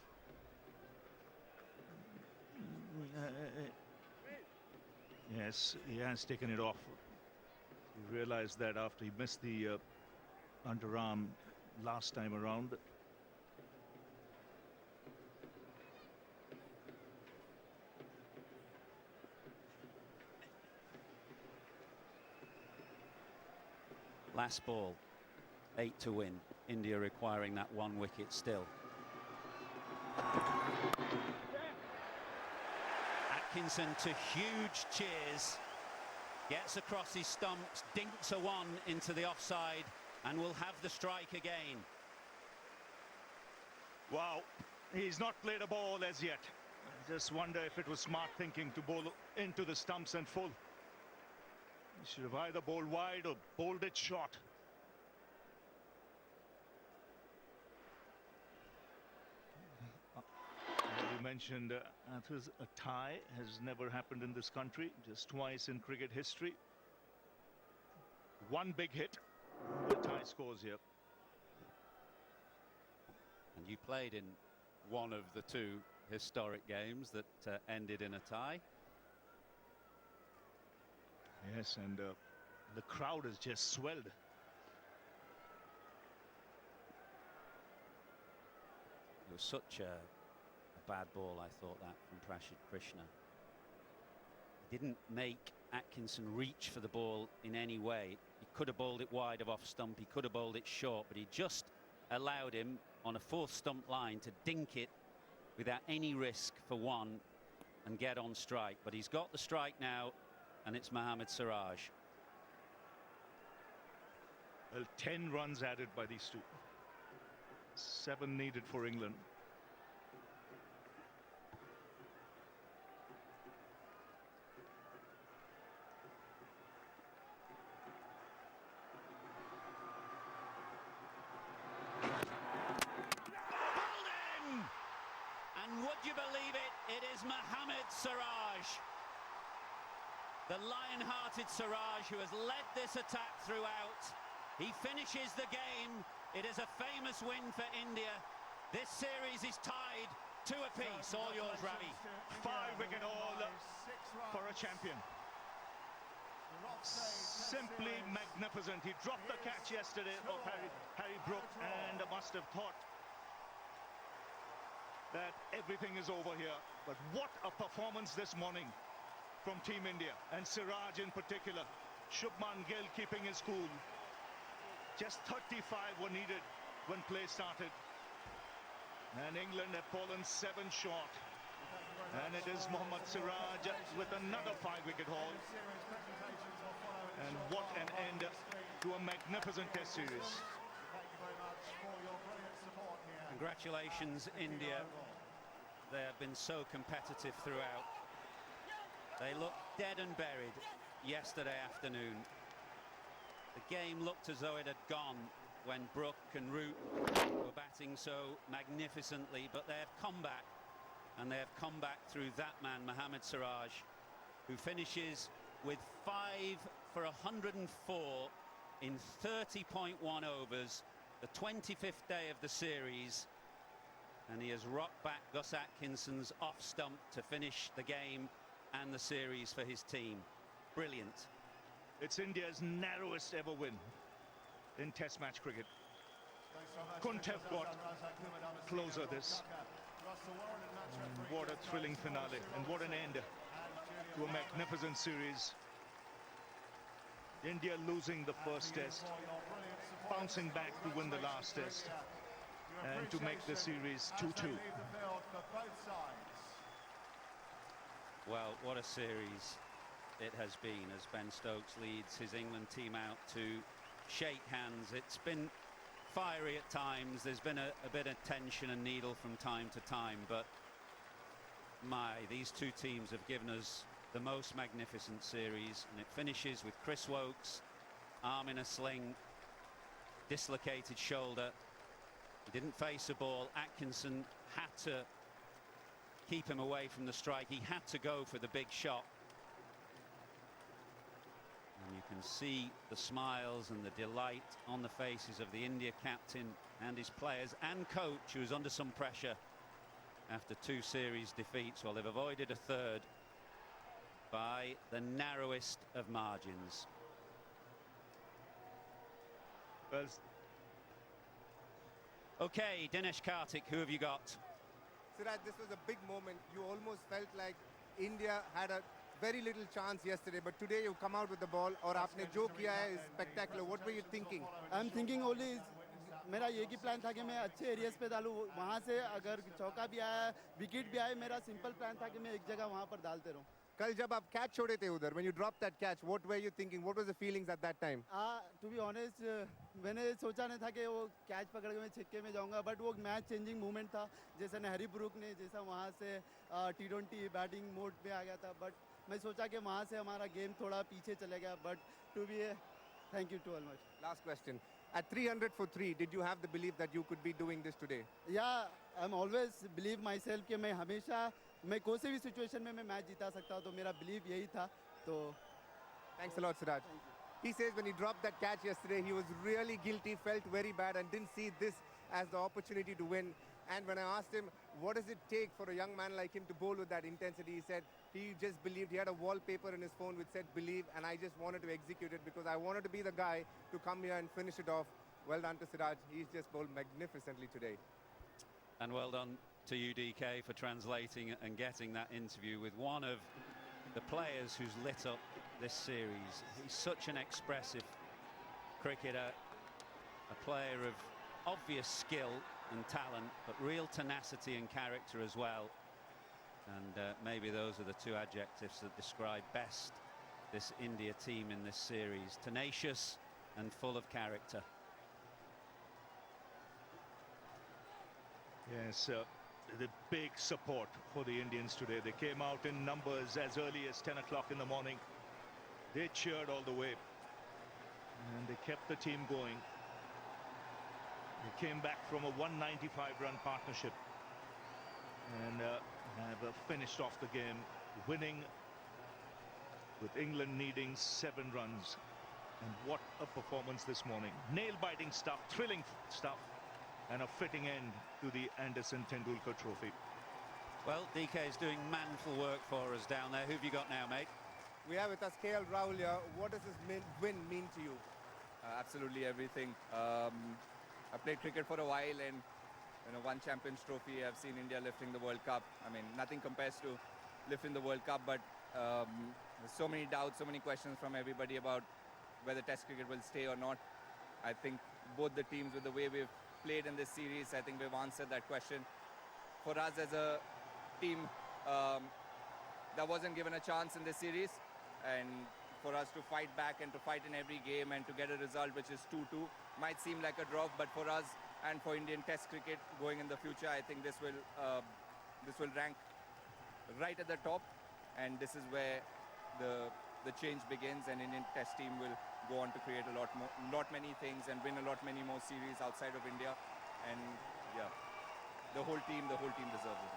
Yes, he has taken it off. He realized that after he missed the underarm last time around. Last ball, 8 to win. India requiring that 1 wicket still. Atkinson to huge cheers, gets across his stumps, dinks a 1 into the offside, and will have the strike again. Wow, he's not played a ball as yet. I just wonder if it was smart thinking to bowl into the stumps and full. He should have either bowled wide or bowled it short. You mentioned a tie has never happened in this country, just twice in cricket history. 1 big hit, the tie scores here. And you played in one of the 2 historic games that ended in a tie. Yes, and the crowd has just swelled. It was such a bad ball, I thought, that from Prasidh Krishna. He didn't make Atkinson reach for the ball in any way. He could have bowled it wide of off stump, he could have bowled it short, but he just allowed him on a 4th stump line to dink it without any risk for 1 and get on strike. But he's got the strike now, and it's Mohammad Siraj. Well, 10 runs added by these 2. 7 needed for England. Would you believe it? It is Mohammad Siraj. The lion-hearted Siraj, who has led this attack throughout. He finishes the game. It is a famous win for India. This series is tied 2 apiece. All yours, Ravi. 5-wicket haul for a champion. Simply magnificent. He dropped the catch yesterday of Harry Brook and must have thought that everything is over here. But what a performance this morning from Team India, and Siraj in particular. Shubman Gill keeping his cool. Just 35 were needed when play started. And England have fallen 7 short. And it is Mohammad Siraj with another 5-wicket haul. And what an end to a magnificent test series. Congratulations, India. They have been so competitive throughout. They looked dead and buried yesterday afternoon. The game looked as though it had gone when Brook and Root were batting so magnificently, but they have come back, and they have come back through that man, Mohammad Siraj, who finishes with 5 for 104 in 30.1 overs, the 25th day of the series, and he has rocked back Gus Atkinson's off stump to finish the game and the series for his team. Brilliant. It's India's narrowest ever win in Test match cricket. Couldn't have got closer this. And what a thrilling finale, and what an end to a magnificent series. India losing the first test, bouncing back to win the last test, and to make the series 2-2. Well, what a series it has been as Ben Stokes leads his England team out to shake hands. It's been fiery at times. There's been a bit of tension and needle from time to time, but these two teams have given us the most magnificent series, and it finishes with Chris Woakes, arm in a sling, dislocated shoulder. He didn't face a ball. Atkinson had to keep him away from the strike. He had to go for the big shot. And you can see the smiles and the delight on the faces of the India captain and his players and coach, who's under some pressure after 2 series defeats. Well, they've avoided a third by the narrowest of margins. Well, Okay, Dinesh Karthik, who have you got? Siraj, this was a big moment. You almost felt like India had a very little chance yesterday, but today you come out with the ball, और आपने जो किया है is spectacular. What were you thinking? I'm thinking only मेरा ये ही plan था कि मैं अच्छे एरियाज पे डालूं, वहाँ से अगर चौका भी आया, विकेट भी आए, मेरा सिंपल प्लान था कि मैं एक जगह वहाँ पर डालते रहूं. कल जब आप कैच छोड़े थे उधर, when you dropped that catch, what were you thinking? What was the feelings at that time? To be honest, मैंने सोचा नहीं था कि वो कैच पकड़ के मैं छिक्के में जाऊंगा, बट वो मैच चेंजिंग मूवमेंट था, जैसे हैरी ब्रूक ने जैसा वहाँ से T20 बैटिंग मोड में आ गया था, बट मैं सोचा कि वहाँ से हमारा गेम थोड़ा पीछे चले गया, but to be thank you to all much. Last question. At 300 for 3, did you have the belief that you could be doing this today? Yeah, I'm always believe myself कि मैं हमेशा मैं कोई से भी सिचुएशन में मैं मैच जीता सकता हूँ, तो मेरा बिलीव यही था. तो Thanks a lot, Siraj. He says when he dropped that catch yesterday, he was really guilty, felt very bad, and didn't see this as the opportunity to win. And when I asked him, what does it take for a young man like him to bowl with that intensity, he said he just believed. He had a wallpaper in his phone which said believe, and I just wanted to execute it because I wanted to be the guy to come here and finish it off. Well done to Siraj. He's just bowled magnificently today. And well done to you, DK, for translating and getting that interview with one of the players who's lit up this series. He's such an expressive cricketer, a player of obvious skill and talent, but real tenacity and character as well. And maybe those are the 2 adjectives that describe best this India team in this series: tenacious and full of character. Yes, the big support for the Indians today. They came out in numbers as early as 10 o'clock in the morning. They cheered all the way, and they kept the team going. They came back from a 195-run partnership and have finished off the game, winning with England needing 7 runs. And what a performance this morning. Nail-biting stuff, thrilling stuff, and a fitting end to the Anderson Tendulkar Trophy. Well, DK is doing manful work for us down there. Who have you got now, mate? We have with us KL Rahul here. What does this win mean to you? Absolutely everything. I played cricket for a while, and one Champions Trophy. I've seen India lifting the World Cup. I mean, nothing compares to lifting the World Cup, but there's so many doubts, so many questions from everybody about whether Test cricket will stay or not. I think both the teams, with the way we've played in this series, I think we've answered that question. For us as a team, that wasn't given a chance in this series, and for us to fight back and to fight in every game and to get a result which is 2-2 might seem like a drop, but for us and for Indian Test cricket going in the future, I think this will rank right at the top, and this is where the change begins, and Indian Test team will go on to create a lot many things and win a lot many more series outside of India, and yeah, the whole team deserves it.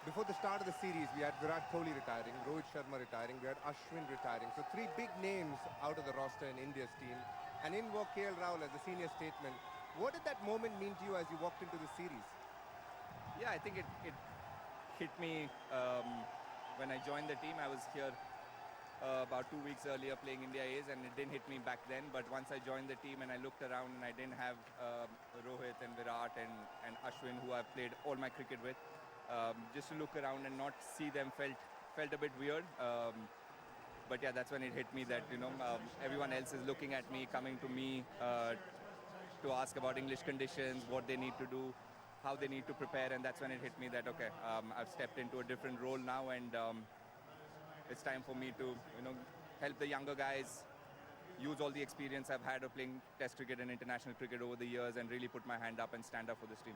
Before the start of the series, we had Virat Kohli retiring, Rohit Sharma retiring, we had Ashwin retiring. So 3 big names out of the roster in India's team. And in walked KL Rahul as a senior statesman. What did that moment mean to you as you walked into the series? Yeah, I think it hit me when I joined the team. I was here about 2 weeks earlier playing India A's, and it didn't hit me back then. But once I joined the team and I looked around and I didn't have Rohit and Virat and Ashwin, who I've played all my cricket with, just to look around and not see them felt a bit weird. But yeah, that's when it hit me that everyone else is looking at me, coming to me to ask about English conditions, what they need to do, how they need to prepare, and that's when it hit me that okay, I've stepped into a different role now, and it's time for me to help the younger guys use all the experience I've had of playing Test cricket and international cricket over the years, and really put my hand up and stand up for this team.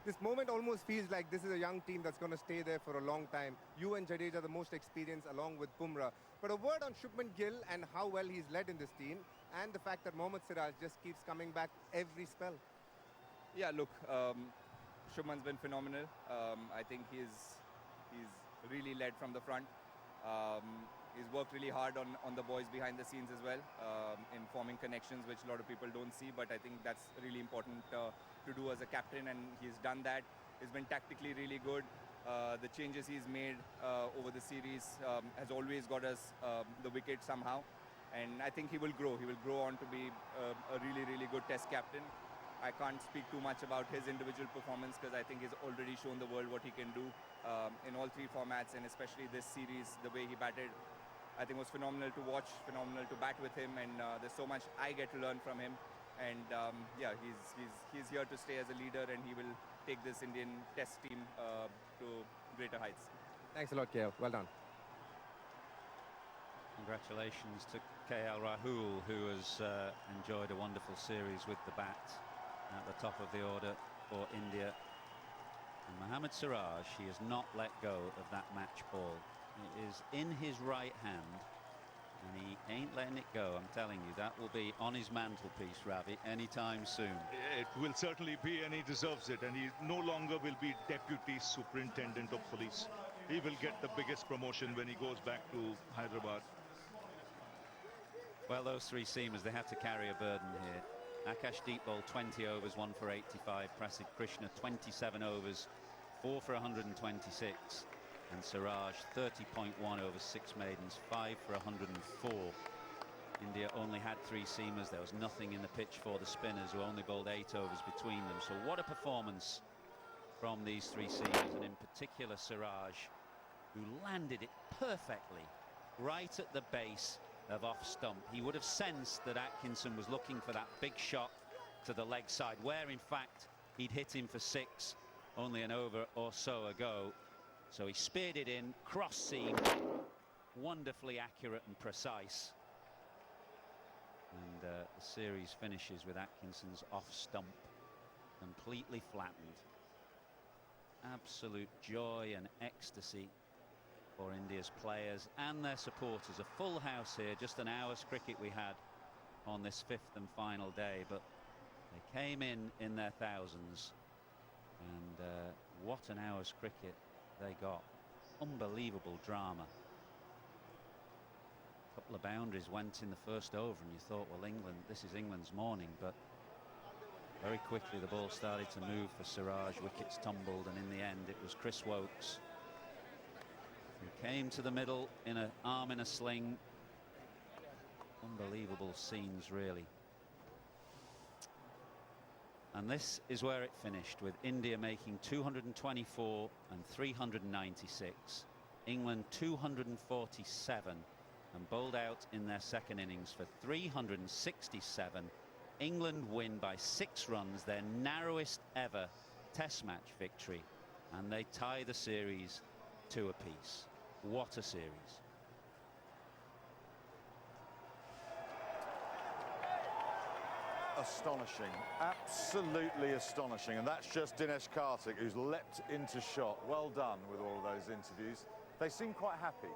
This moment almost feels like this is a young team that's going to stay there for a long time. You and Jadeja are the most experienced along with Bumrah. But a word on Shubman Gill and how well he's led in this team, and the fact that Mohammad Siraj just keeps coming back every spell. Yeah, look, Shubman's been phenomenal. I think he's really led from the front. He's worked really hard on the boys behind the scenes as well, in forming connections, which a lot of people don't see, but I think that's really important to do as a captain, and he's done that. He's been tactically really good. The changes he's made over the series has always got us the wicket somehow, and I think he will grow. He will grow on to be a really, really good Test captain. I can't speak too much about his individual performance because I think he's already shown the world what he can do in all 3 formats, and especially this series, the way he batted, I think was phenomenal to watch, phenomenal to bat with him, and there's so much I get to learn from him. And yeah, he's here to stay as a leader, and he will take this Indian Test team to greater heights. Thanks a lot, KL. Well done. Congratulations to KL Rahul, who has enjoyed a wonderful series with the bat at the top of the order for India. And Mohammad Siraj, he has not let go of that match ball. It is in his right hand, and he ain't letting it go. I'm telling you, that will be on his mantelpiece, Ravi, anytime soon. It will certainly be, and he deserves it. And he no longer will be Deputy Superintendent of Police. He will get the biggest promotion when he goes back to Hyderabad. Well, those 3 seamers, they have to carry a burden here. Akash Deepbal, 20 overs, 1 for 85. Prasidh Krishna, 27 overs, 4 for 126. And Siraj, 30.1 over 6 maidens, 5 for 104. India only had 3 seamers. There was nothing in the pitch for the spinners, who only bowled 8 overs between them. So what a performance from these 3 seamers, and in particular Siraj, who landed it perfectly right at the base of off stump. He would have sensed that Atkinson was looking for that big shot to the leg side, where in fact he'd hit him for 6 only an over or so ago. So he speared it in, cross seam, wonderfully accurate and precise. And the series finishes with Atkinson's off stump completely flattened. Absolute joy and ecstasy for India's players and their supporters. A full house here, just an hour's cricket we had on this 5th and final day, but they came in their thousands, and what an hour's cricket they got. Unbelievable drama. A couple of boundaries went in the first over, and you thought, well, England, this is England's morning, but very quickly the ball started to move for Siraj. Wickets tumbled, and in the end it was Chris Woakes who came to the middle in an arm in a sling. Unbelievable scenes, really. And this is where it finished, with India making 224 and 396, England 247, and bowled out in their second innings for 367. England win by 6 runs, their narrowest ever Test match victory, and they tie the series 2 apiece. What a series. Astonishing, absolutely astonishing, and that's just Dinesh Karthik, who's leapt into shot. Well done with all of those interviews. They seem quite happy.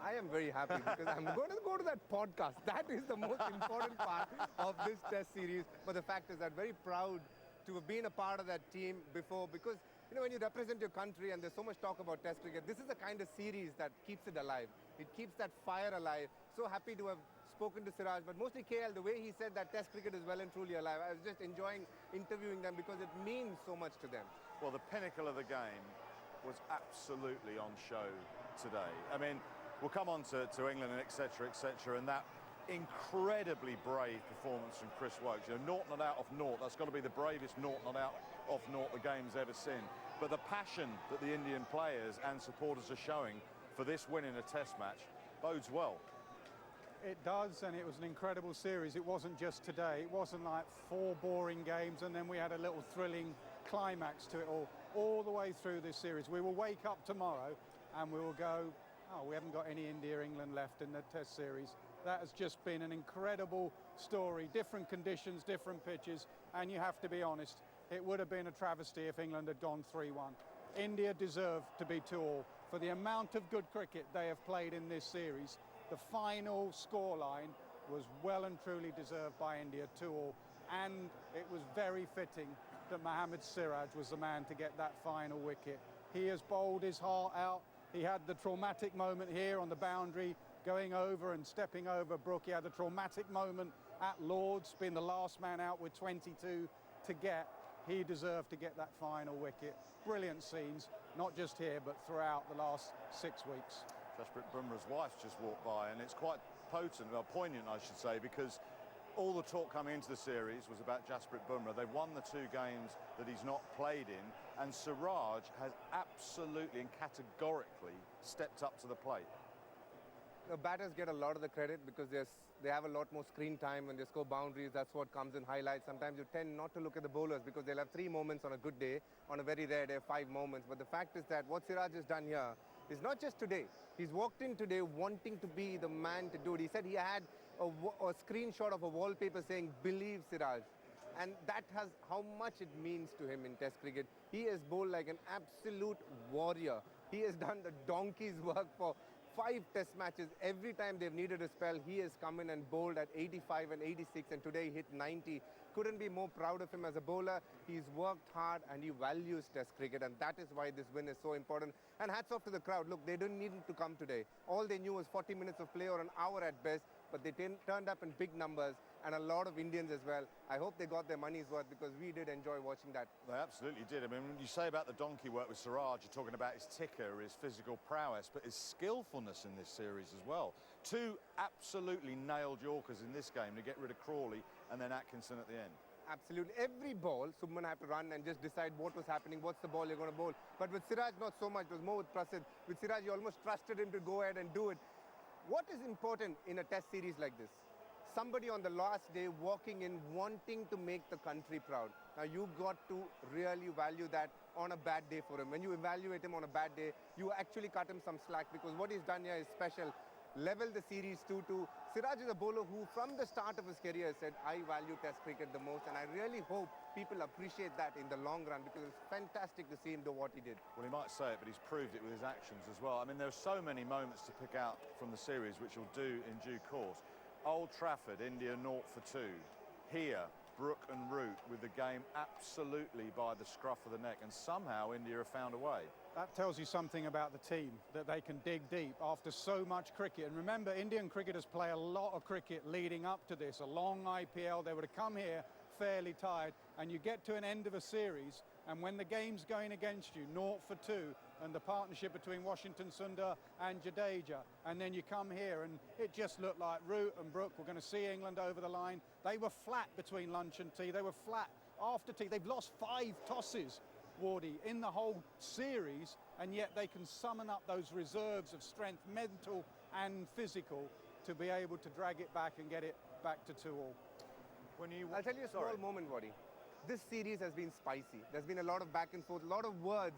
I am very happy because I'm going to go to that podcast. That is the most important part of this Test series. But the fact is that very proud to have been a part of that team before, because you know, when you represent your country and there's so much talk about Test cricket, this is the kind of series that keeps it alive. It keeps that fire alive. So happy to have spoken to Siraj, but mostly KL, the way he said that Test cricket is well and truly alive. I was just enjoying interviewing them because it means so much to them. Well, the pinnacle of the game was absolutely on show today. I mean, we'll come on to England and etc., and that incredibly brave performance from Chris Woakes. You know, naught not out of naught. That's got to be the bravest naught not out of naught the game's ever seen. But the passion that the Indian players and supporters are showing for this win in a Test match bodes well. It does, and it was an incredible series. It wasn't just today. It wasn't like 4 boring games and then we had a little thrilling climax to it all the way through this series. We will wake up tomorrow and we will go, oh, we haven't got any India-England left in the Test series. That has just been an incredible story. Different conditions, different pitches, and you have to be honest, it would have been a travesty if England had gone 3-1. India deserved to be 2-2. For the amount of good cricket they have played in this series, the final scoreline was well and truly deserved by India, 2-2, and it was very fitting that Mohammad Siraj was the man to get that final wicket. He has bowled his heart out. He had the traumatic moment here on the boundary, going over and stepping over Brook. He had the traumatic moment at Lord's, being the last man out with 22 to get. He deserved to get that final wicket. Brilliant scenes, not just here, but throughout the last 6 weeks. Jasprit Bumrah's wife just walked by, and it's quite potent, or poignant I should say, because all the talk coming into the series was about Jasprit Bumrah. They've won the 2 games that he's not played in, and Siraj has absolutely and categorically stepped up to the plate. The batters get a lot of the credit because they have a lot more screen time when they score boundaries. That's what comes in highlights. Sometimes you tend not to look at the bowlers because they'll have 3 moments on a good day, on a very rare day, 5 moments. But the fact is that what Siraj has done here is not just today. He's walked in today wanting to be the man to do it. He said he had a screenshot of a wallpaper saying, "Believe Siraj." And that has how much it means to him in Test cricket. He has bowled like an absolute warrior. He has done the donkey's work for 5 Test matches. Every time they've needed a spell, he has come in and bowled at 85 and 86, and today he hit 90. Couldn't be more proud of him as a bowler. He's worked hard and he values Test cricket, and that is why this win is so important. And hats off to the crowd. Look, they didn't need him to come today. All they knew was 40 minutes of play or an hour at best, but they turned up in big numbers, and a lot of Indians as well. I hope they got their money's worth because we did enjoy watching that. They absolutely did. I mean, when you say about the donkey work with Siraj, you're talking about his ticker, his physical prowess, but his skillfulness in this series as well. 2 absolutely nailed Yorkers in this game to get rid of Crawley and then Atkinson at the end. Absolutely. Every ball, Subman had to run and just decide what was happening, what's the ball you're going to bowl. But with Siraj, not so much. It was more with Prasid. With Siraj, you almost trusted him to go ahead and do it. What is important in a Test series like this? Somebody on the last day walking in, wanting to make the country proud. Now, you got to really value that on a bad day for him. When you evaluate him on a bad day, you actually cut him some slack because what he's done here is special. Level the series 2-2. Siraj is a bowler who, from the start of his career, said, I value Test cricket the most, and I really hope people appreciate that in the long run because it's fantastic to see him do what he did. Well, he might say it, but he's proved it with his actions as well. I mean, there are so many moments to pick out from the series, which he'll do in due course. Old Trafford, India 0 for 2. Here, Brook and Root with the game absolutely by the scruff of the neck, and somehow India have found a way. That tells you something about the team, that they can dig deep after so much cricket. And remember, Indian cricketers play a lot of cricket leading up to this, a long IPL. They would have come here fairly tired, and you get to an end of a series, and when the game's going against you, 0 for 2, and the partnership between Washington Sundar and Jadeja, and then you come here and it just looked like Root and Brook were going to see England over the line. They were flat between lunch and tea. They were flat after tea. They've lost 5 tosses, Wardy, in the whole series, and yet they can summon up those reserves of strength, mental and physical, to be able to drag it back and get it back to 2-all. I'll tell you a small moment, Waddy. This series has been spicy. There's been a lot of back and forth, a lot of words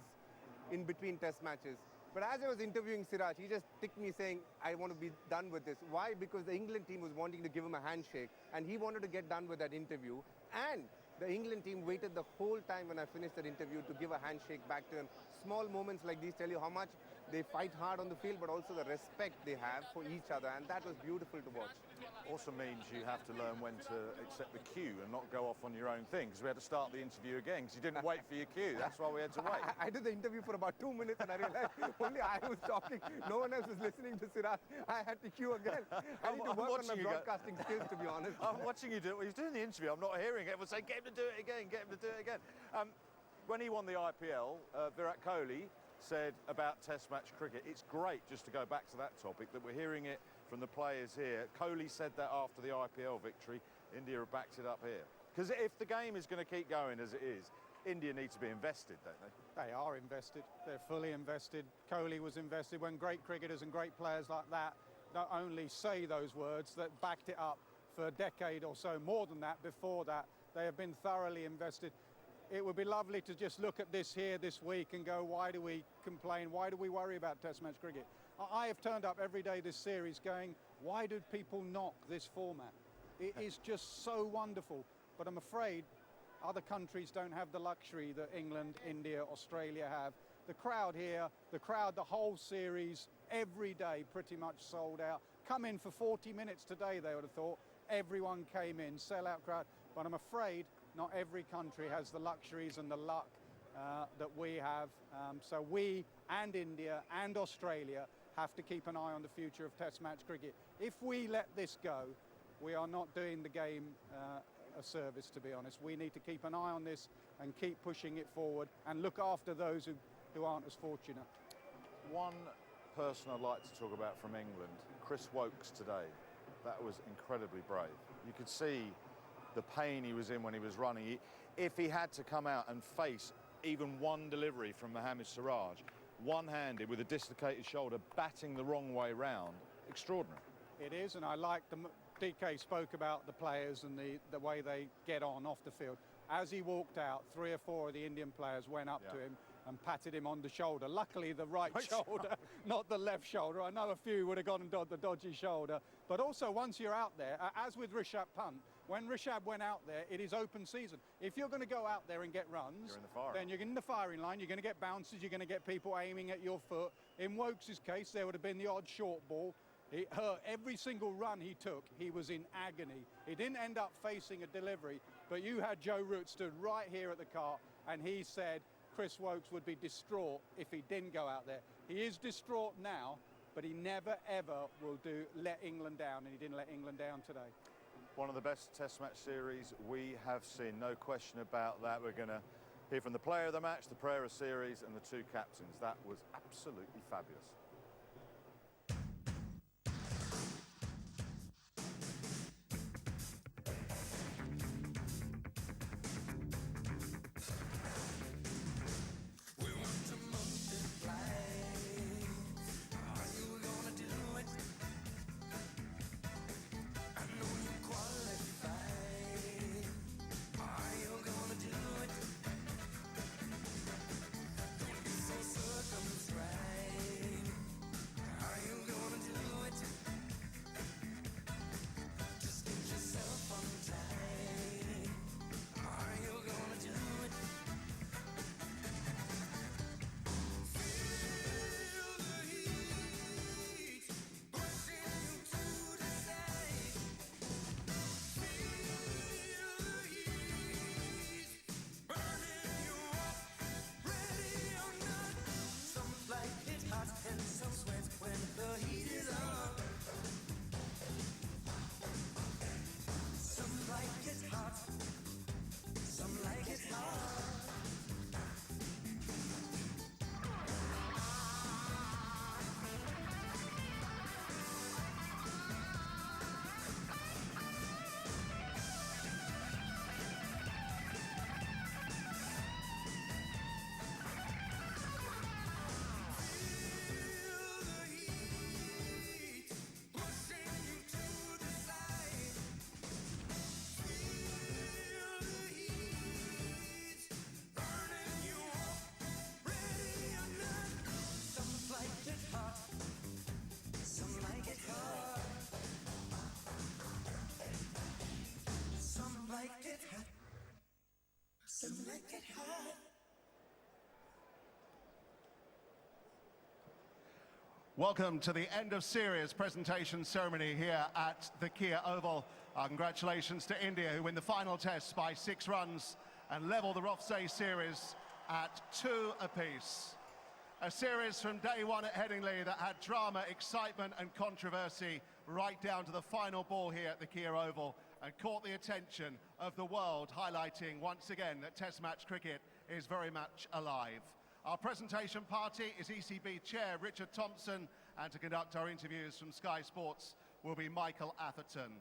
in between test matches. But as I was interviewing Siraj, he just ticked me saying, I want to be done with this. Why? Because the England team was wanting to give him a handshake, and he wanted to get done with that interview. And the England team waited the whole time when I finished that interview to give a handshake back to him. Small moments like these tell you how much they fight hard on the field, but also the respect they have for each other, and that was beautiful to watch. Also means you have to learn when to accept the cue and not go off on your own thing, because we had to start the interview again because you didn't wait for your cue. That's why we had to wait. I did the interview for about 2 minutes and I realized only I was talking. No one else was listening to Siraj. I had to cue again. I need to work on my broadcasting skills, to be honest. I'm watching you do it. He's doing the interview. I'm not hearing it. Everyone's saying, get him to do it again, get him to do it again. When he won the IPL, Virat Kohli said about Test match cricket, it's great, just to go back to that topic, that we're hearing it from the players here. Kohli said that after the IPL victory. India have backed it up here. Because if the game is going to keep going as it is, India need to be invested, don't they? They are invested. They're fully invested. Kohli was invested. When great cricketers and great players like that not only say those words, that backed it up for a decade or so, more than that, before that, they have been thoroughly invested. It would be lovely to just look at this here this week and go, why do we complain? Why do we worry about Test match cricket? I have turned up every day this series going, why do people knock this format? It is just so wonderful. But I'm afraid other countries don't have the luxury that England, India, Australia have. The crowd here, the crowd the whole series, every day pretty much sold out. Come in for 40 minutes today, they would have thought. Everyone came in, sell-out crowd. But I'm afraid not every country has the luxuries and the luck that we have. So we and India and Australia have to keep an eye on the future of Test match cricket. If we let this go, we are not doing the game a service, to be honest. We need to keep an eye on this and keep pushing it forward and look after those who aren't as fortunate. One person I'd like to talk about from England, Chris Woakes today. That was incredibly brave. You could see the pain he was in when he was running. If he had to come out and face even one delivery from Mohammad Siraj, one-handed with a dislocated shoulder, batting the wrong way round, extraordinary. It is, and I like DK spoke about the players and the way they get on off the field. As he walked out, 3 or 4 of the Indian players went up to him and patted him on the shoulder. Luckily, the right shoulder, not the left shoulder. I know a few would have gone and done the dodgy shoulder. But also, once you're out there, as with Rishabh Pant, when Rishabh went out there, it is open season. If you're going to go out there and get runs, then you're in the firing line, you're going to get bounces, you're going to get people aiming at your foot. In Woakes' case, there would have been the odd short ball. It hurt. Every single run he took, he was in agony. He didn't end up facing a delivery, but you had Joe Root stood right here at the cart, and he said Chris Woakes would be distraught if he didn't go out there. He is distraught now, but he never, ever will let England down, and he didn't let England down today. One of the best Test match series we have seen, no question about that. We're going to hear from the player of the match, the player of series, and the 2 captains. That was absolutely fabulous. Welcome to the end of series presentation ceremony here at the Kia Oval. Our congratulations to India, who win the final test by 6 runs and level the Rothesay series at 2 apiece. A series from day one at Headingley that had drama, excitement and controversy right down to the final ball here at the Kia Oval and caught the attention of the world, highlighting once again that Test match cricket is very much alive. Our presentation party is ECB Chair Richard Thompson, and to conduct our interviews from Sky Sports will be Michael Atherton.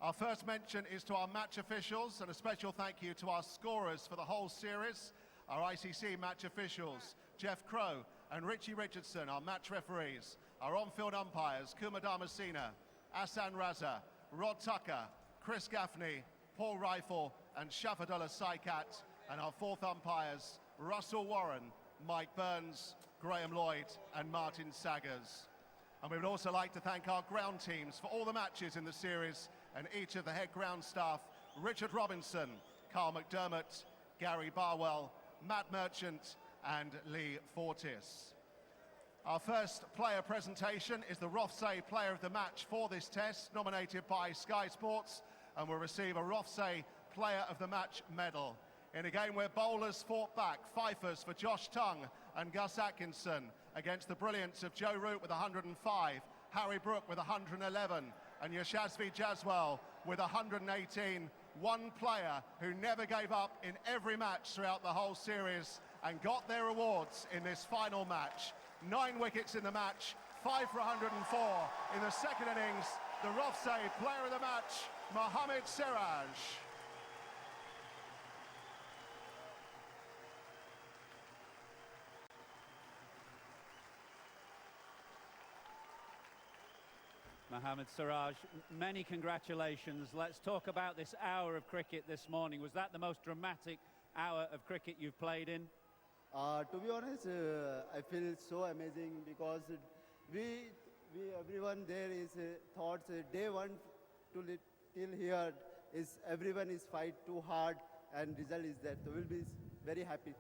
Our first mention is to our match officials, and a special thank you to our scorers for the whole series, our ICC match officials, Jeff Crow and Richie Richardson, our match referees, our on-field umpires, Kumar Damasina, Asan Raza, Rod Tucker, Chris Gaffney, Paul Rifle and Shafadullah Saikat, and our fourth umpires, Russell Warren, Mike Burns, Graham Lloyd and Martin Saggers. And we would also like to thank our ground teams for all the matches in the series and each of the head ground staff, Richard Robinson, Carl McDermott, Gary Barwell, Matt Merchant and Lee Fortis. Our first player presentation is the Rothesay Player of the Match for this test, nominated by Sky Sports, and will receive a Rothesay Player of the Match medal. In a game where bowlers fought back, fifers for Josh Tongue and Gus Atkinson against the brilliance of Joe Root with 105, Harry Brook with 111 and Yashasvi Jaswal with 118. One player who never gave up in every match throughout the whole series and got their awards in this final match. 9 wickets in the match, 5 for 104 in the second innings. The Rothesay Player of the Match, Mohammad Siraj. Mohammad Siraj, many congratulations. Let's talk about this hour of cricket this morning. Was that the most dramatic hour of cricket you've played in? To be honest, I feel so amazing because we everyone there is thoughts day one to till here is everyone is fight too hard and result is that. So we'll be very happy.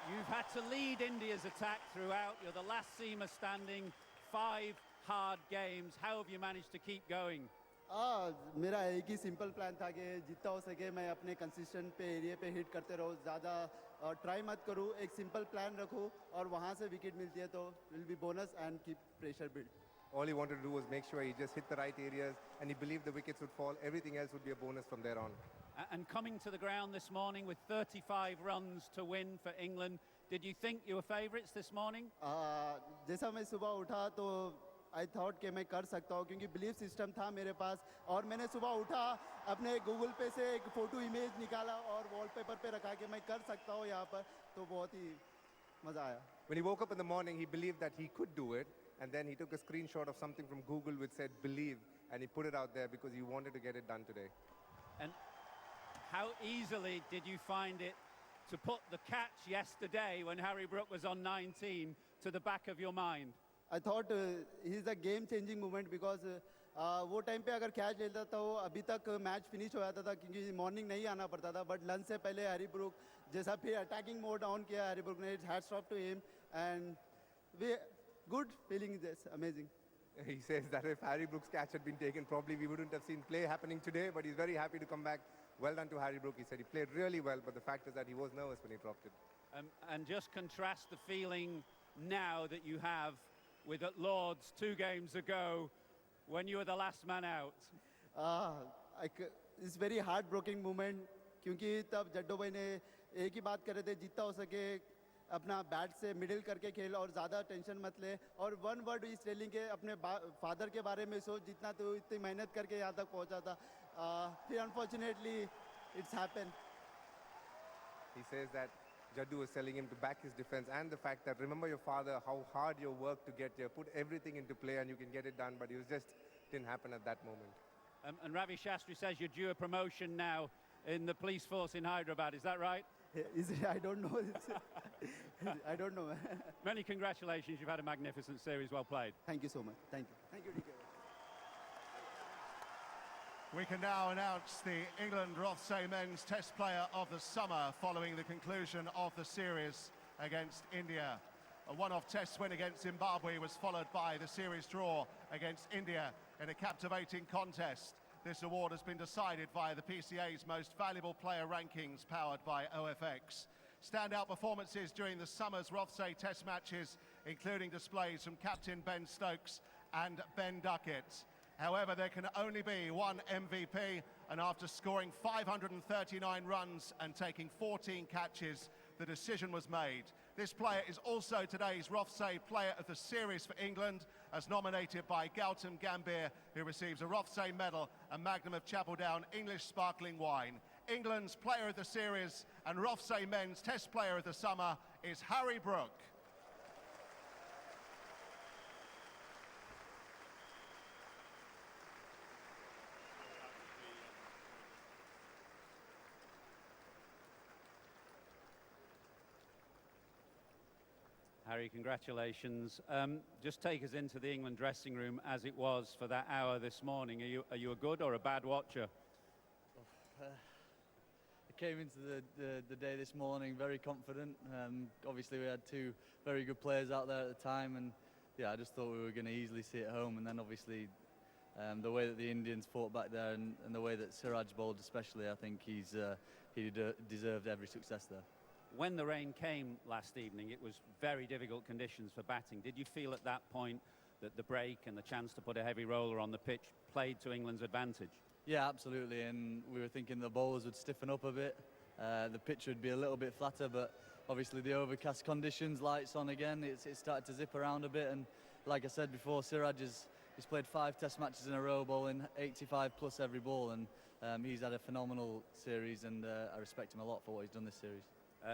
You've had to lead India's attack throughout. You're the last seamer standing. 5 hard games. How have you managed to keep going? मेरा एक ही simple plan था कि जितना हो सके मैं अपने consistent पे एरिया पे हिट करते रहूँ, ज़्यादा ट्राई मत करूँ, एक सिंपल प्लान रखूँ और वहाँ से विकेट मिलती है तो will be bonus and keep pressure build. All he wanted to do was make sure he just hit the right areas and he believed the wickets would fall. Everything else would be a bonus from there on. And coming to the ground this morning with 35 runs to win for England, did you think you were favourites this morning? जैसा मैं सुबह उठा तो I thought कि मैं कर सकता हूँ क्योंकि बिलीफ सिस्टम था मेरे पास और मैंने सुबह उठा अपने गूगल पे से एक फ़ोटो इमेज निकाला और वॉलपेपर पे रखा कि मैं कर सकता हूँ यहाँ पर, तो बहुत ही मज़ा आया. When he woke up in the morning, he believed that he could do it, and then he took a screenshot of something from Google which said believe, and he put it out there because he wanted to get it done today. And how easily did you find it to put the catch yesterday when Harry Brook was on 19 to the back of your mind? I thought he's a game-changing moment because वो time पे अगर catch लेता तो अभी तक match finish हो जाता था क्योंकि मॉर्निंग नहीं आना पड़ता था. बट लंच से पहले हैरी ब्रूक जैसा फिर अटैकिंग मोड ऑन किया हैरी ब्रूक ने, hats off to him and we good feeling this amazing. He says that if Harry Brook's catch had been taken, probably we wouldn't have seen play happening today, but he's very happy to come back. Well done to Harry Brook. He said he played really well, but the fact is that he was nervous when he dropped it. And just contrast the feeling now that you have with at Lord's 2 games ago when you were the last man out. It's very heartbreaking moment क्योंकि तब जड्डो भाई ने एक ही बात कर रहे थे, जितना हो सके अपना बैट से मिडिल करके खेल और ज़्यादा टेंशन मत ले और वन वर्ड इस टेलिंग के अपने फादर के बारे में सोच, जितना तो इतनी मेहनत करके यहाँ तक पहुँचा था. फिर unfortunately it's happen. He says that Jaddu was telling him to back his defense and the fact that remember your father, how hard you worked to get here, put everything into play and you can get it done, but it just didn't happen at that moment. And Ravi Shastri says you're due a promotion now in the police force in Hyderabad, is that right? I don't know. I don't know. Many congratulations, you've had a magnificent series, well played. Thank you so much. Thank you. Thank you, DK. We can now announce the England Rothesay Men's Test Player of the Summer following the conclusion of the series against India. A one-off test win against Zimbabwe was followed by the series draw against India in a captivating contest. This award has been decided via the PCA's Most Valuable Player rankings powered by OFX. Standout performances during the summer's Rothesay Test matches, including displays from captain Ben Stokes and Ben Duckett. However, there can only be one MVP, and after scoring 539 runs and taking 14 catches, the decision was made. This player is also today's Rothesay Player of the Series for England, as nominated by Gautam Gambhir, who receives a Rothesay medal and Magnum of Chapeldown English Sparkling Wine. England's Player of the Series and Rothesay Men's Test Player of the Summer is Harry Brook. Harry, congratulations. Just take us into the England dressing room as it was for that hour this morning. Are you a good or a bad watcher? I came into the day this morning very confident. Obviously we had two very good players out there at the time, and yeah, I just thought we were going to easily see it home. And then obviously the way that the Indians fought back there and the way that Siraj bowled especially, I think he deserved every success there. When the rain came last evening, it was very difficult conditions for batting. Did you feel at that point that the break and the chance to put a heavy roller on the pitch played to England's advantage? Yeah, absolutely, and we were thinking the bowlers would stiffen up a bit, the pitch would be a little bit flatter, but obviously the overcast conditions, lights on again, it started to zip around a bit, and like I said before, Siraj he's played 5 test matches in a row, bowling 85 plus every ball, and he's had a phenomenal series, and I respect him a lot for what he's done this series.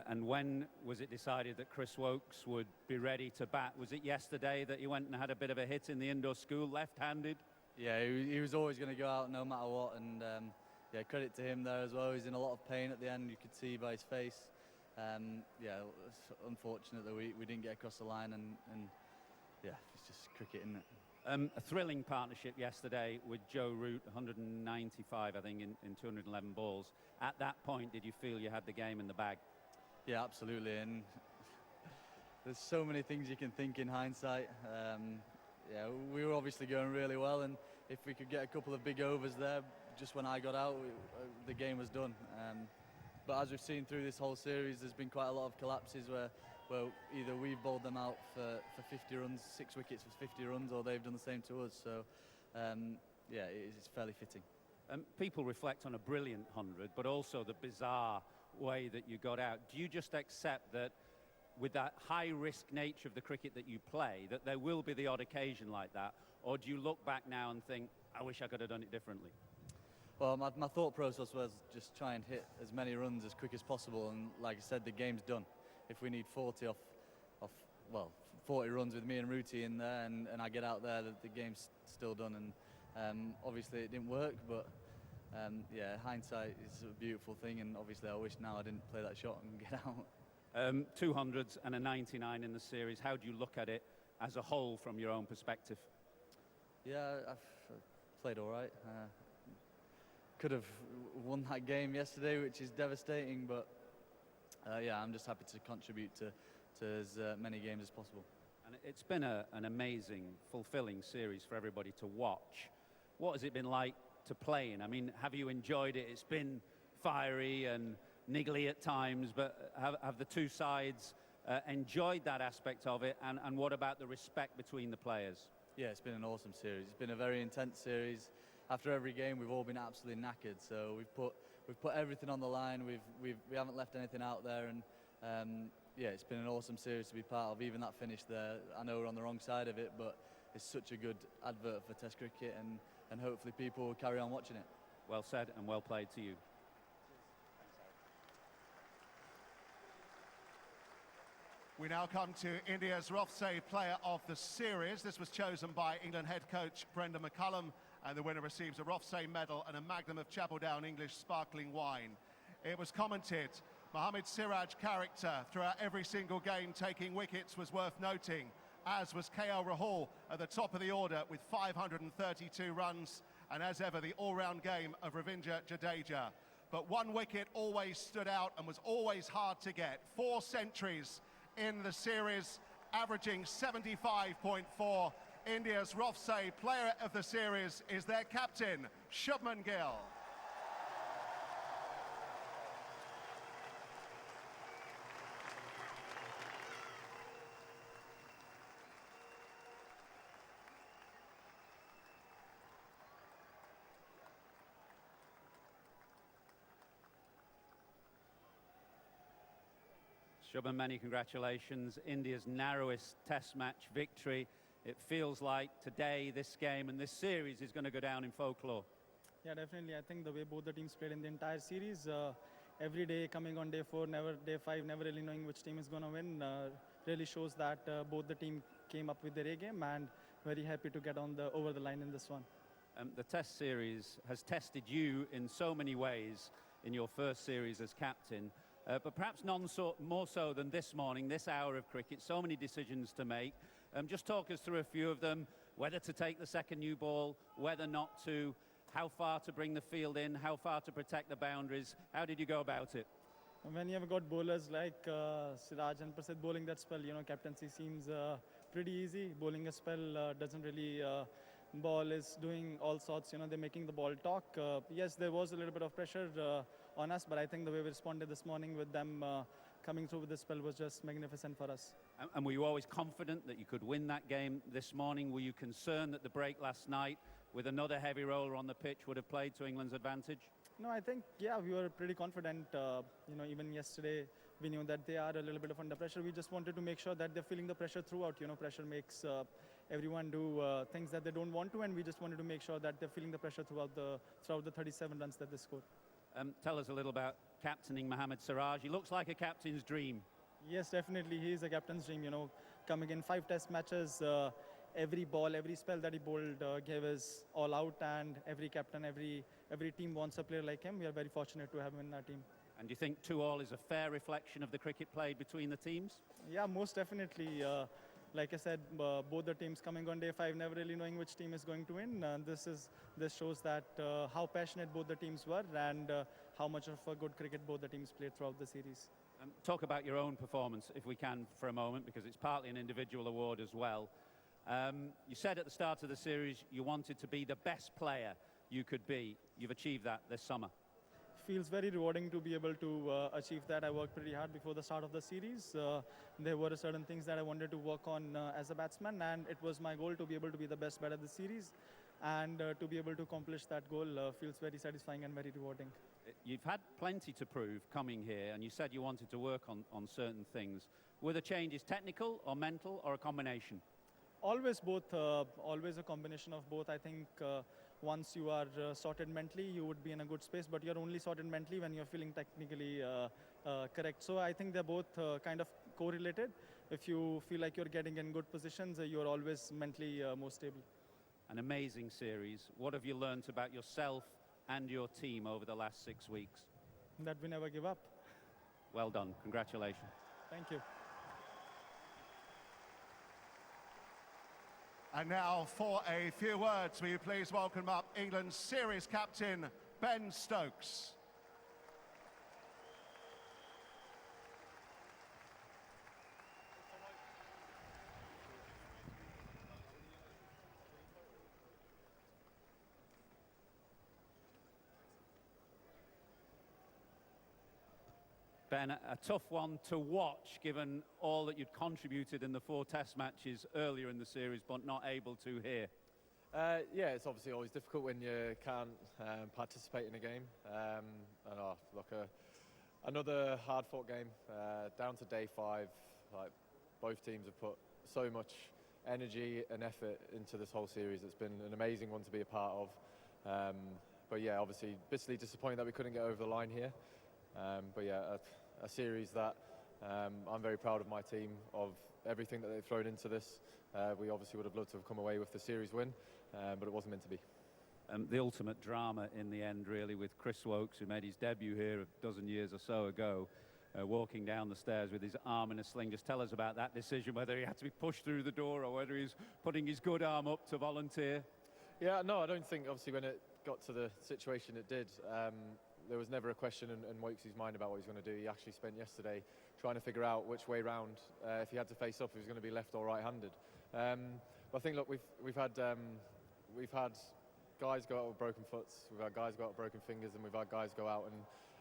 And when was it decided that Chris Woakes would be ready to bat? Was it yesterday that he went and had a bit of a hit in the indoor school, left-handed? Yeah, he was always going to go out no matter what, and yeah, credit to him there as well. He's in a lot of pain at the end, you could see by his face. Yeah, it's unfortunate that we didn't get across the line, and yeah, it's just cricket, isn't it? A thrilling partnership yesterday with Joe Root, 195, I think, in 211 balls. At that point, did you feel you had the game in the bag? Yeah, absolutely, and there's so many things you can think in hindsight. Yeah, we were obviously going really well, and if we could get a couple of big overs there, just when I got out, the game was done. But as we've seen through this whole series, there's been quite a lot of collapses where either we've bowled them out for 50 runs, 6 wickets for 50 runs, or they've done the same to us. So, yeah, it's fairly fitting. People reflect on a brilliant 100, but also the bizarre way that you got out. Do you just accept that with that high-risk nature of the cricket that you play, that there will be the odd occasion like that, or do you look back now and think, I wish I could have done it differently? Well, my thought process was just try and hit as many runs as quick as possible, and like I said, the game's done. If we need 40 well, 40 runs with me and Rooty in there, and I get out there, the game's still done, and obviously it didn't work, but yeah, hindsight is a beautiful thing, and obviously I wish now I didn't play that shot and get out. 200s and a 99 in the series. How do you look at it as a whole from your own perspective? Yeah, I've played all right. Could have won that game yesterday, which is devastating, but yeah, I'm just happy to contribute to as many games as possible. And it's been an amazing, fulfilling series for everybody to watch. What has it been like to play in? I mean, have you enjoyed it? It's been fiery and niggly at times, but have the two sides enjoyed that aspect of it? And what about the respect between the players? Yeah, it's been an awesome series. It's been a very intense series. After every game, we've all been absolutely knackered. So we've put everything on the line. We haven't left anything out there, and yeah, it's been an awesome series to be part of. Even that finish there, I know we're on the wrong side of it, but it's such a good advert for Test cricket, and hopefully people will carry on watching it. Well said and well played to you. We now come to India's Rothesay Player of the Series. This was chosen by England head coach Brendan McCullum, and the winner receives a Rothesay medal and a Magnum of Chapeldown English Sparkling Wine. It was commented, Mohammad Siraj's character throughout every single game taking wickets was worth noting, as was KL Rahul at the top of the order with 532 runs, and as ever the all-round game of Ravindra Jadeja. But one wicket always stood out and was always hard to get. 4 centuries in the series, averaging 75.4. India's Rofse Player of the Series is their captain, Shubman Gill. Shubman, many congratulations. India's narrowest test match victory. It feels like today, this game and this series is going to go down in folklore. Yeah, definitely. I think the way both the teams played in the entire series, every day coming on day 4, day 5, never really knowing which team is going to win, really shows that both the team came up with their A game, and very happy to get on over the line in this one. The test series has tested you in so many ways in your first series as captain. But perhaps none more so than this morning, this hour of cricket. So many decisions to make. Just talk us through a few of them, whether to take the second new ball, whether not to, how far to bring the field in, how far to protect the boundaries. How did you go about it? When you have got bowlers like Siraj and Prasidh bowling that spell, captaincy seems pretty easy. Bowling a spell doesn't really... ball is doing all sorts, they're making the ball talk. Yes, there was a little bit of pressure on us, but I think the way we responded this morning with them coming through with the spell was just magnificent for us. And were you always confident that you could win that game this morning? Were you concerned that the break last night with another heavy roller on the pitch would have played to England's advantage? No, I think, yeah, we were pretty confident. Even yesterday, we knew that they are a little bit of under pressure. We just wanted to make sure that they're feeling the pressure throughout. Pressure makes everyone do things that they don't want to, and we just wanted to make sure that they're feeling the pressure throughout the 37 runs that they scored. Tell us a little about captaining Mohammad Siraj. He looks like a captain's dream. Yes, definitely. He is a captain's dream. Coming in 5 test matches, every ball, every spell that he bowled gave us all out, and every captain, every team wants a player like him. We are very fortunate to have him in our team. And do you think 2-2 is a fair reflection of the cricket played between the teams? Yeah, most definitely. Like I said, both the teams coming on day 5, never really knowing which team is going to win. This shows that how passionate both the teams were, and how much of a good cricket both the teams played throughout the series. Talk about your own performance, if we can, for a moment, because it's partly an individual award as well. You said at the start of the series you wanted to be the best player you could be. You've achieved that this summer. Feels very rewarding to be able to achieve that. I worked pretty hard before the start of the series. There were certain things that I wanted to work on as a batsman, and it was my goal to be able to be the best batter of the series, and to be able to accomplish that goal feels very satisfying and very rewarding. You've had plenty to prove coming here, and you said you wanted to work on certain things. Were the changes technical or mental, or a combination? Always both, always a combination of both. I think once you are sorted mentally, you would be in a good space, but you're only sorted mentally when you're feeling technically correct. So I think they're both kind of correlated. If you feel like you're getting in good positions, you're always mentally more stable. An amazing series. What have you learned about yourself and your team over the last 6 weeks? That we never give up. Well done. Congratulations. Thank you. And now, for a few words, will you please welcome up England's series captain, Ben Stokes. Ben, a tough one to watch, given all that you'd contributed in the 4 test matches earlier in the series, but not able to here. Yeah, it's obviously always difficult when you can't participate in a game. Another hard-fought game, down to day 5. Like, both teams have put so much energy and effort into this whole series. It's been an amazing one to be a part of. But yeah, obviously bitterly disappointed that we couldn't get over the line here. But yeah, a series that I'm very proud of my team, of everything that they've thrown into this. We obviously would have loved to have come away with the series win, but it wasn't meant to be. The ultimate drama in the end, really, with Chris Woakes, who made his debut here a dozen years or so ago, walking down the stairs with his arm in a sling. Just tell us about that decision, whether he had to be pushed through the door or whether he's putting his good arm up to volunteer. Yeah, no, I don't think, obviously, when it got to the situation it did, there was never a question in Woakes's mind about what he's going to do. He actually spent yesterday trying to figure out which way round, if he had to face up, if he was going to be left or right-handed. But I think, look, we've had guys go out with broken foots, we've had guys go out with broken fingers, and we've had guys go out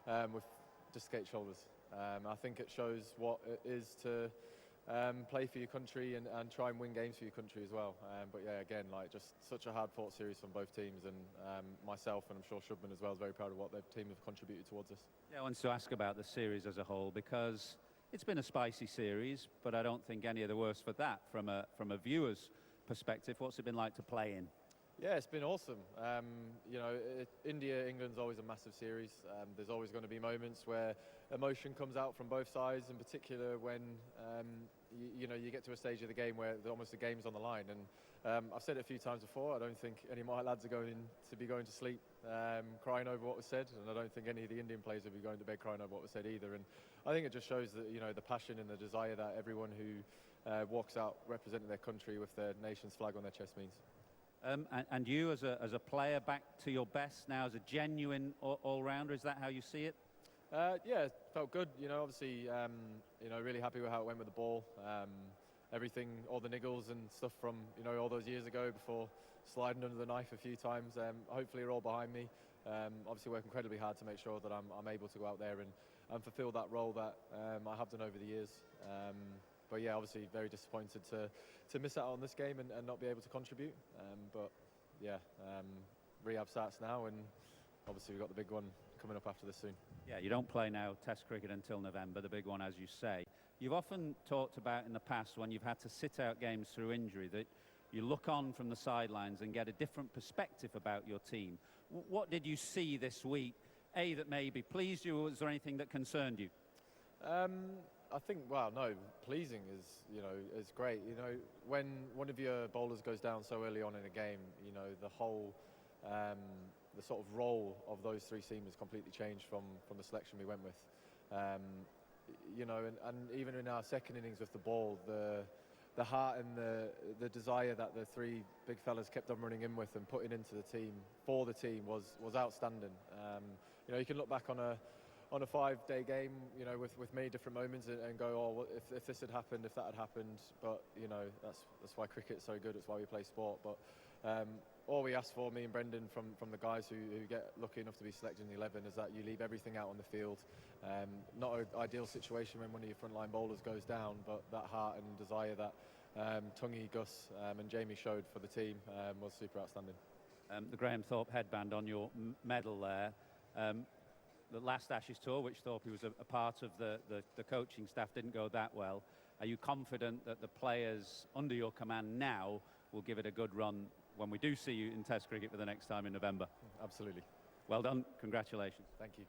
and with dislocated shoulders. I think it shows what it is to play for your country and try and win games for your country as well. But yeah, again, like, just such a hard-fought series from both teams, and myself, and I'm sure Shubman as well, is very proud of what their team have contributed towards us. Yeah, I want to ask about the series as a whole, because it's been a spicy series, but I don't think any of the worse for that from a viewer's perspective. What's it been like to play in? Yeah, it's been awesome. You know, India-England's always a massive series. There's always going to be moments where emotion comes out from both sides, in particular when you know, you get to a stage of the game where almost the game's on the line. And I've said it a few times before, I don't think any of my lads are going to sleep crying over what was said, and I don't think any of the Indian players will be going to bed crying over what was said either. And I think it just shows that, you know, the passion and the desire that everyone who walks out representing their country with their nation's flag on their chest means. And you, as a player, back to your best now, as a genuine all-rounder, is that how you see it? Yeah, it felt good. You know, obviously, you know, really happy with how it went with the ball. Everything, all the niggles and stuff from, you know, all those years ago before sliding under the knife a few times, hopefully are all behind me. Obviously work incredibly hard to make sure that I'm able to go out there and fulfil that role that I have done over the years. But yeah, obviously very disappointed to miss out on this game and not be able to contribute. But yeah, rehab starts now, and obviously we've got the big one coming up after this soon. Yeah, you don't play now Test cricket until November, the big one, as you say. You've often talked about in the past, when you've had to sit out games through injury, that you look on from the sidelines and get a different perspective about your team. What did you see this week, that maybe pleased you, or was there anything that concerned you? I think, well, no, pleasing is, you know, is great. You know, when one of your bowlers goes down so early on in a game, you know, the whole, the sort of role of those three seamers completely changed from the selection we went with. You know, and even in our second innings with the ball, the heart and the desire that the three big fellas kept on running in with and putting into the team, for the team, was outstanding. You know, you can look back on a 5-day game, you know, with many different moments and go, oh, well, if this had happened, if that had happened. But, you know, that's why cricket's so good. It's why we play sport. But all we ask for, me and Brendan, from the guys who get lucky enough to be selected in the 11, is that you leave everything out on the field. Not an ideal situation when one of your frontline bowlers goes down, but that heart and desire that Tungi, Gus and Jamie showed for the team was super outstanding. The Graham Thorpe headband on your medal there. The last Ashes tour, which Thorpe was a part of the coaching staff, didn't go that well. Are you confident that the players under your command now will give it a good run when we do see you in Test cricket for the next time in November? Absolutely. Well done. Congratulations. Thank you.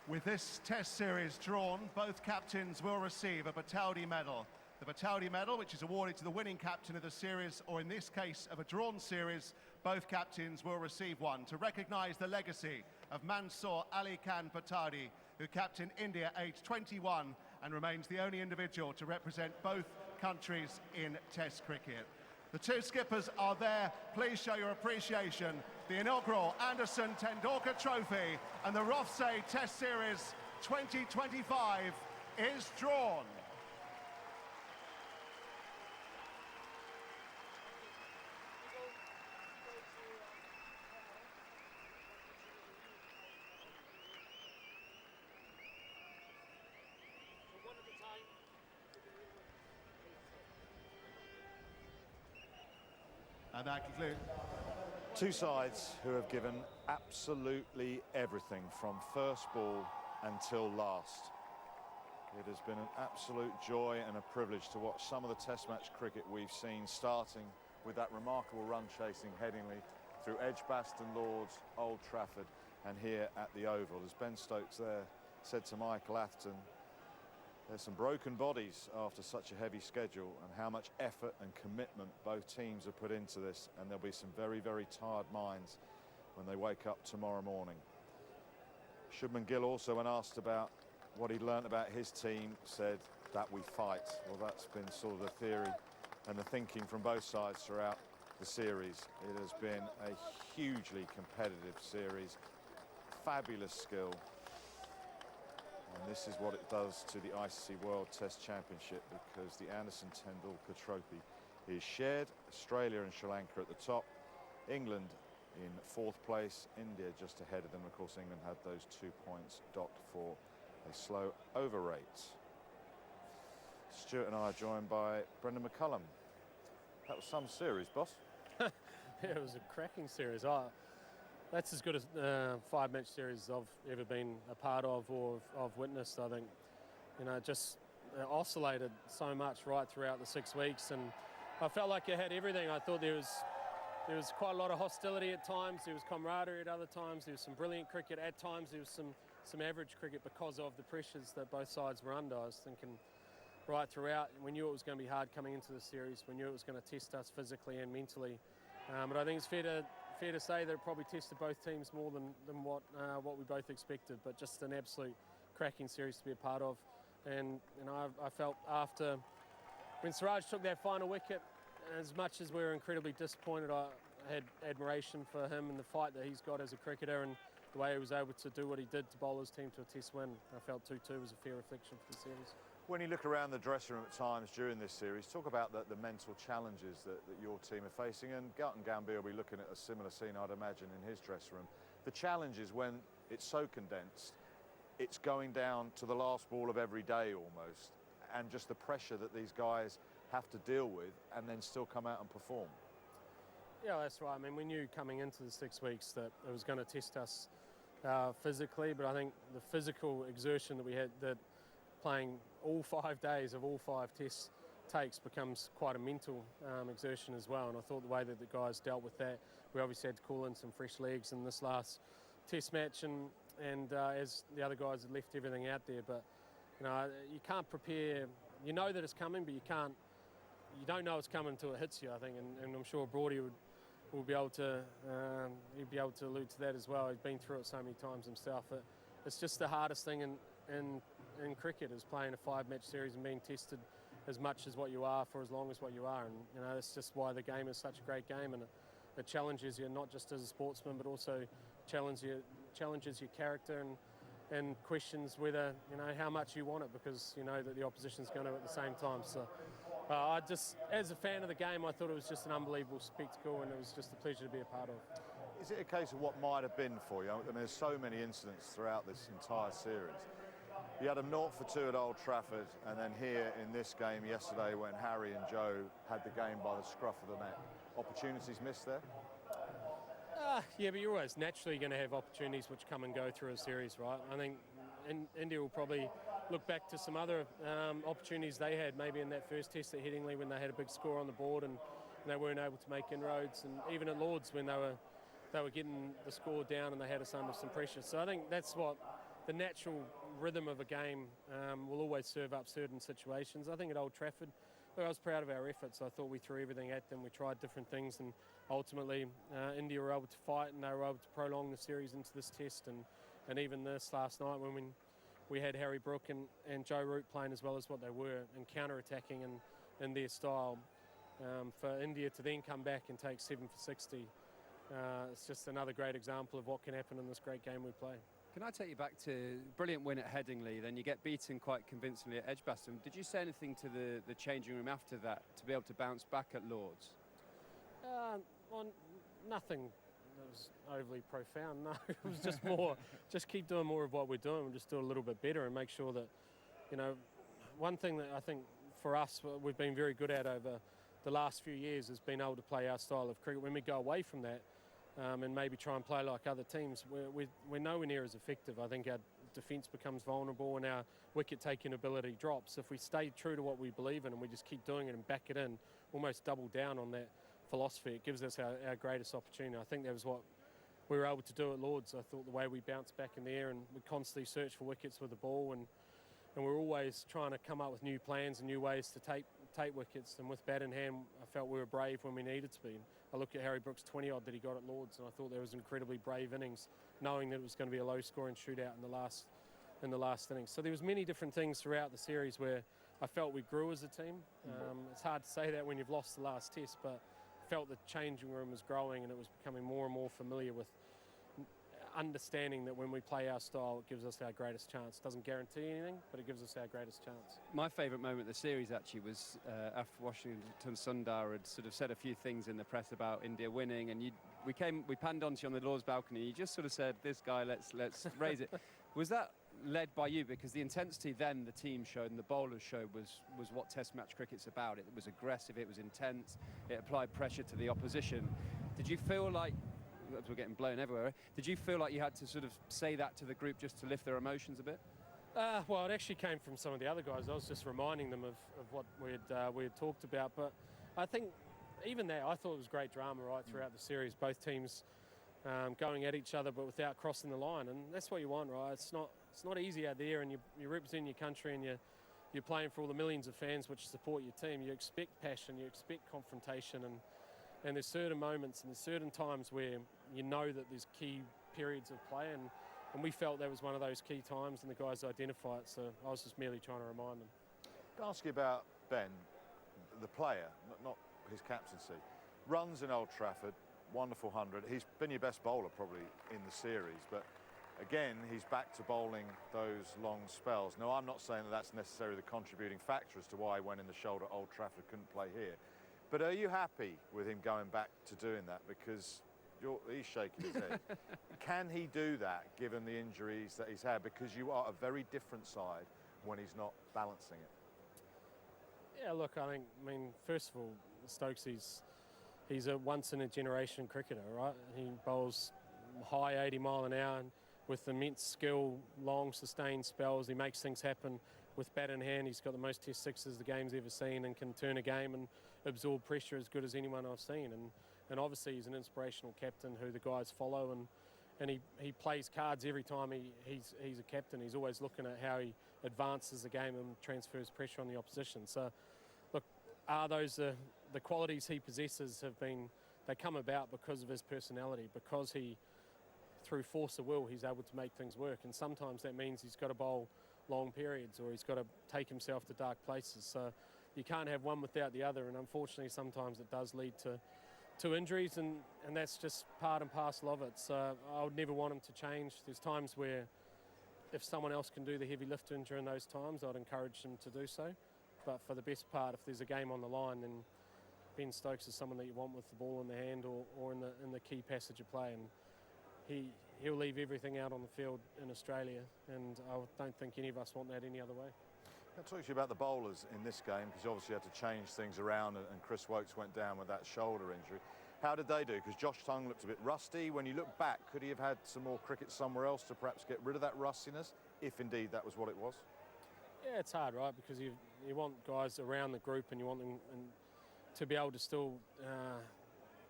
With this Test series drawn, both captains will receive a Bataudi medal. The Bataudi medal, which is awarded to the winning captain of the series, or in this case of a drawn series, both captains will receive one to recognise the legacy of Mansoor Ali Khan Bataudi, who captained India aged 21 and remains the only individual to represent both countries in Test cricket. The two skippers are there. Please show your appreciation. The inaugural Anderson Tendulkar Trophy and the Rofsei Test Series 2025 is drawn. And that concludes. Two sides who have given absolutely everything from first ball until last. It has been an absolute joy and a privilege to watch some of the Test match cricket we've seen, starting with that remarkable run chasing Headingley through Edgbaston, Lords, Old Trafford, and here at the Oval. As Ben Stokes there said to Michael Atherton, there's some broken bodies after such a heavy schedule, and how much effort and commitment both teams have put into this, and there'll be some very, very tired minds when they wake up tomorrow morning. Shubman Gill also, when asked about what he'd learnt about his team, said that we fight. Well, that's been sort of the theory and the thinking from both sides throughout the series. It has been a hugely competitive series, fabulous skill. And this is what it does to the ICC World Test Championship, because the Anderson Tendulkar Trophy is shared. Australia and Sri Lanka at the top, England in 4th place, India just ahead of them. Of course, England had those 2 points docked for a slow over rate. Stuart and I are joined by Brendan McCullum. That was some series, boss. Yeah, it was a cracking series. That's as good a 5-match series I've ever been a part of or I've witnessed. I think, just oscillated so much right throughout the 6 weeks, and I felt like it had everything. I thought there was quite a lot of hostility at times. There was camaraderie at other times. There was some brilliant cricket at times. There was some average cricket because of the pressures that both sides were under. I was thinking right throughout, we knew it was going to be hard coming into the series. We knew it was going to test us physically and mentally. But I think it's fair to say that it probably tested both teams more than what we both expected. But just an absolute cracking series to be a part of. And I felt after when Siraj took that final wicket, as much as we were incredibly disappointed, I had admiration for him and the fight that he's got as a cricketer and the way he was able to do what he did to bowl his team to a test win. I felt 2-2 was a fair reflection for the series. When you look around the dressing room at times during this series, talk about the mental challenges that your team are facing, and Gautam Gambhir will be looking at a similar scene, I'd imagine, in his dressing room. The challenge is when it's so condensed, it's going down to the last ball of every day almost, and just the pressure that these guys have to deal with and then still come out and perform. Yeah, that's right. I mean, we knew coming into the 6 weeks that it was going to test us physically, but I think the physical exertion that we had, that playing all 5 days of all 5 tests takes, becomes quite a mental exertion as well. And I thought the way that the guys dealt with that, we obviously had to call in some fresh legs in this last test match, and as the other guys had left everything out there. But you can't prepare. You know that it's coming, but you don't know it's coming until it hits you, I think, and I'm sure Brody will be able to he'd be able to allude to that as well. He's been through it so many times himself. It's just the hardest thing in cricket, is playing a 5-match series and being tested as much as what you are for as long as what you are. And that's just why the game is such a great game, and it challenges you not just as a sportsman, but also challenges your character and questions whether how much you want it, because you know that the opposition's going to at the same time. So I just, as a fan of the game, I thought it was just an unbelievable spectacle, and it was just a pleasure to be a part of. Is it a case of what might have been for you? I mean, there's so many incidents throughout this entire series. You had a 0-for-2 at Old Trafford, and then here in this game yesterday when Harry and Joe had the game by the scruff of the neck. Opportunities missed there? Yeah, but you're always naturally going to have opportunities which come and go through a series, right? I think India will probably look back to some other opportunities they had, maybe in that first test at Headingley when they had a big score on the board and they weren't able to make inroads, and even at Lords when they were getting the score down and they had us under some pressure. So I think that's what the natural rhythm of a game will always serve up certain situations. I think at Old Trafford, I was proud of our efforts. I thought we threw everything at them. We tried different things, and ultimately India were able to fight, and they were able to prolong the series into this test. And even this last night when we had Harry Brook and Joe Root playing as well as what they were and counter-attacking in their style, for India to then come back and take 7 for 60, it's just another great example of what can happen in this great game we play. Can I take you back to brilliant win at Headingley, then you get beaten quite convincingly at Edgbaston. Did you say anything to the changing room after that to be able to bounce back at Lords? Well, nothing that was overly profound, no. It was just more, just keep doing more of what we're doing and just do a little bit better and make sure that, one thing that I think for us we've been very good at over the last few years has been able to play our style of cricket. When we go away from that, and maybe try and play like other teams, we're nowhere near as effective. I think our defence becomes vulnerable and our wicket-taking ability drops. If we stay true to what we believe in and we just keep doing it and back it in, almost double down on that philosophy, it gives us our greatest opportunity. I think that was what we were able to do at Lords. I thought the way we bounced back in the air and we constantly search for wickets with the ball, and we're always trying to come up with new plans and new ways to take wickets, and with bat in hand I felt we were brave when we needed to be. I look at Harry Brook's 20-odd that he got at Lords, and I thought that was an incredibly brave innings, knowing that it was going to be a low-scoring shootout in the last innings. So there was many different things throughout the series where I felt we grew as a team. It's hard to say that when you've lost the last test, but I felt the changing room was growing and it was becoming more and more familiar with understanding that when we play our style, it gives us our greatest chance. Doesn't guarantee anything, but it gives us our greatest chance. My favourite moment of the series actually was after Washington Sundar had sort of said a few things in the press about India winning, and we panned onto you on the Lord's balcony. You just sort of said, "This guy, let's raise it." Was that led by you? Because the intensity then the team showed and the bowlers showed was what Test match cricket's about. It was aggressive, it was intense, it applied pressure to the opposition. Did you feel like, as we're getting blown everywhere, did you feel like you had to sort of say that to the group just to lift their emotions a bit? Well, it actually came from some of the other guys. I was just reminding them of what we had talked about. But I think even there, I thought it was great drama right throughout the series. Both teams going at each other but without crossing the line, and that's what you want, right? It's not easy out there, and you represent your country, and you're playing for all the millions of fans which support your team. You expect passion, you expect confrontation, and there's certain moments and there's certain times where you know that there's key periods of play, and we felt that was one of those key times, and the guys identify it, so I was just merely trying to remind them. Can I ask you about Ben, the player, not his captaincy? Runs in Old Trafford, wonderful 100. He's been your best bowler probably in the series, but again, he's back to bowling those long spells. Now, I'm not saying that that's necessarily the contributing factor as to why he went in the shoulder at Old Trafford, couldn't play here. But are you happy with him going back to doing that? Because he's shaking his head. Can he do that, given the injuries that he's had? Because you are a very different side when he's not balancing it. Yeah, look, I mean, first of all, Stokes, he's a once-in-a-generation cricketer, right? He bowls high 80 mile an hour and with immense skill, long, sustained spells. He makes things happen with bat in hand. He's got the most Test sixes the game's ever seen and can turn a game and absorb pressure as good as anyone I've seen. And obviously he's an inspirational captain who the guys follow, and he plays cards every time he's a captain. He's always looking at how he advances the game and transfers pressure on the opposition. So, look, are those the qualities he possesses they come about because of his personality, because through force of will, he's able to make things work. And sometimes that means he's got to bowl long periods, or he's got to take himself to dark places. So you can't have one without the other, and unfortunately sometimes it does lead to injuries, and that's just part and parcel of it. So I would never want him to change. There's times where if someone else can do the heavy lifting during those times, I'd encourage them to do so. But for the best part, if there's a game on the line, then Ben Stokes is someone that you want with the ball in the hand or in the key passage of play, and he'll leave everything out on the field in Australia, and I don't think any of us want that any other way. I'll talk to you about the bowlers in this game, because you obviously had to change things around, and Chris Woakes went down with that shoulder injury. How did they do? Because Josh Tongue looked a bit rusty. When you look back, could he have had some more cricket somewhere else to perhaps get rid of that rustiness, if indeed that was what it was? Yeah, it's hard, right? Because you want guys around the group, and you want them to be able to still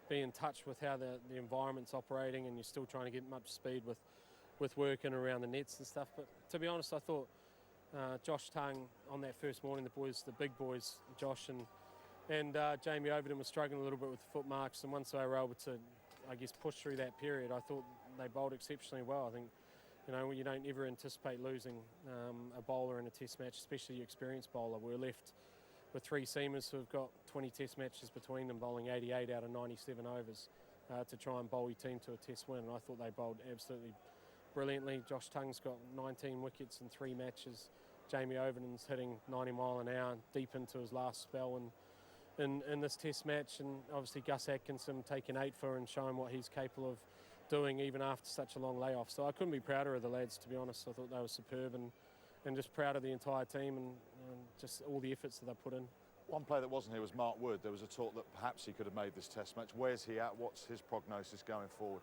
be in touch with how the environment's operating, and you're still trying to get much speed with working around the nets and stuff. But to be honest, I thought Josh Tongue on that first morning, the big boys, Josh and Jamie Overton were struggling a little bit with the foot marks, and once they were able to, I guess, push through that period, I thought they bowled exceptionally well. I think, you don't ever anticipate losing a bowler in a Test match, especially your experienced bowler. We're left with three seamers who've got 20 Test matches between them, bowling 88 out of 97 overs to try and bowl your team to a Test win, and I thought they bowled absolutely brilliantly. Josh Tongue's got 19 wickets in 3 matches. Jamie Overton's hitting 90 mile an hour deep into his last spell in this Test match, and obviously Gus Atkinson taking 8 for and showing what he's capable of doing even after such a long layoff. So I couldn't be prouder of the lads, to be honest. I thought they were superb, and just proud of the entire team and just all the efforts that they put in. One player that wasn't here was Mark Wood. There was a talk that perhaps he could have made this Test match. Where's he at? What's his prognosis going forward?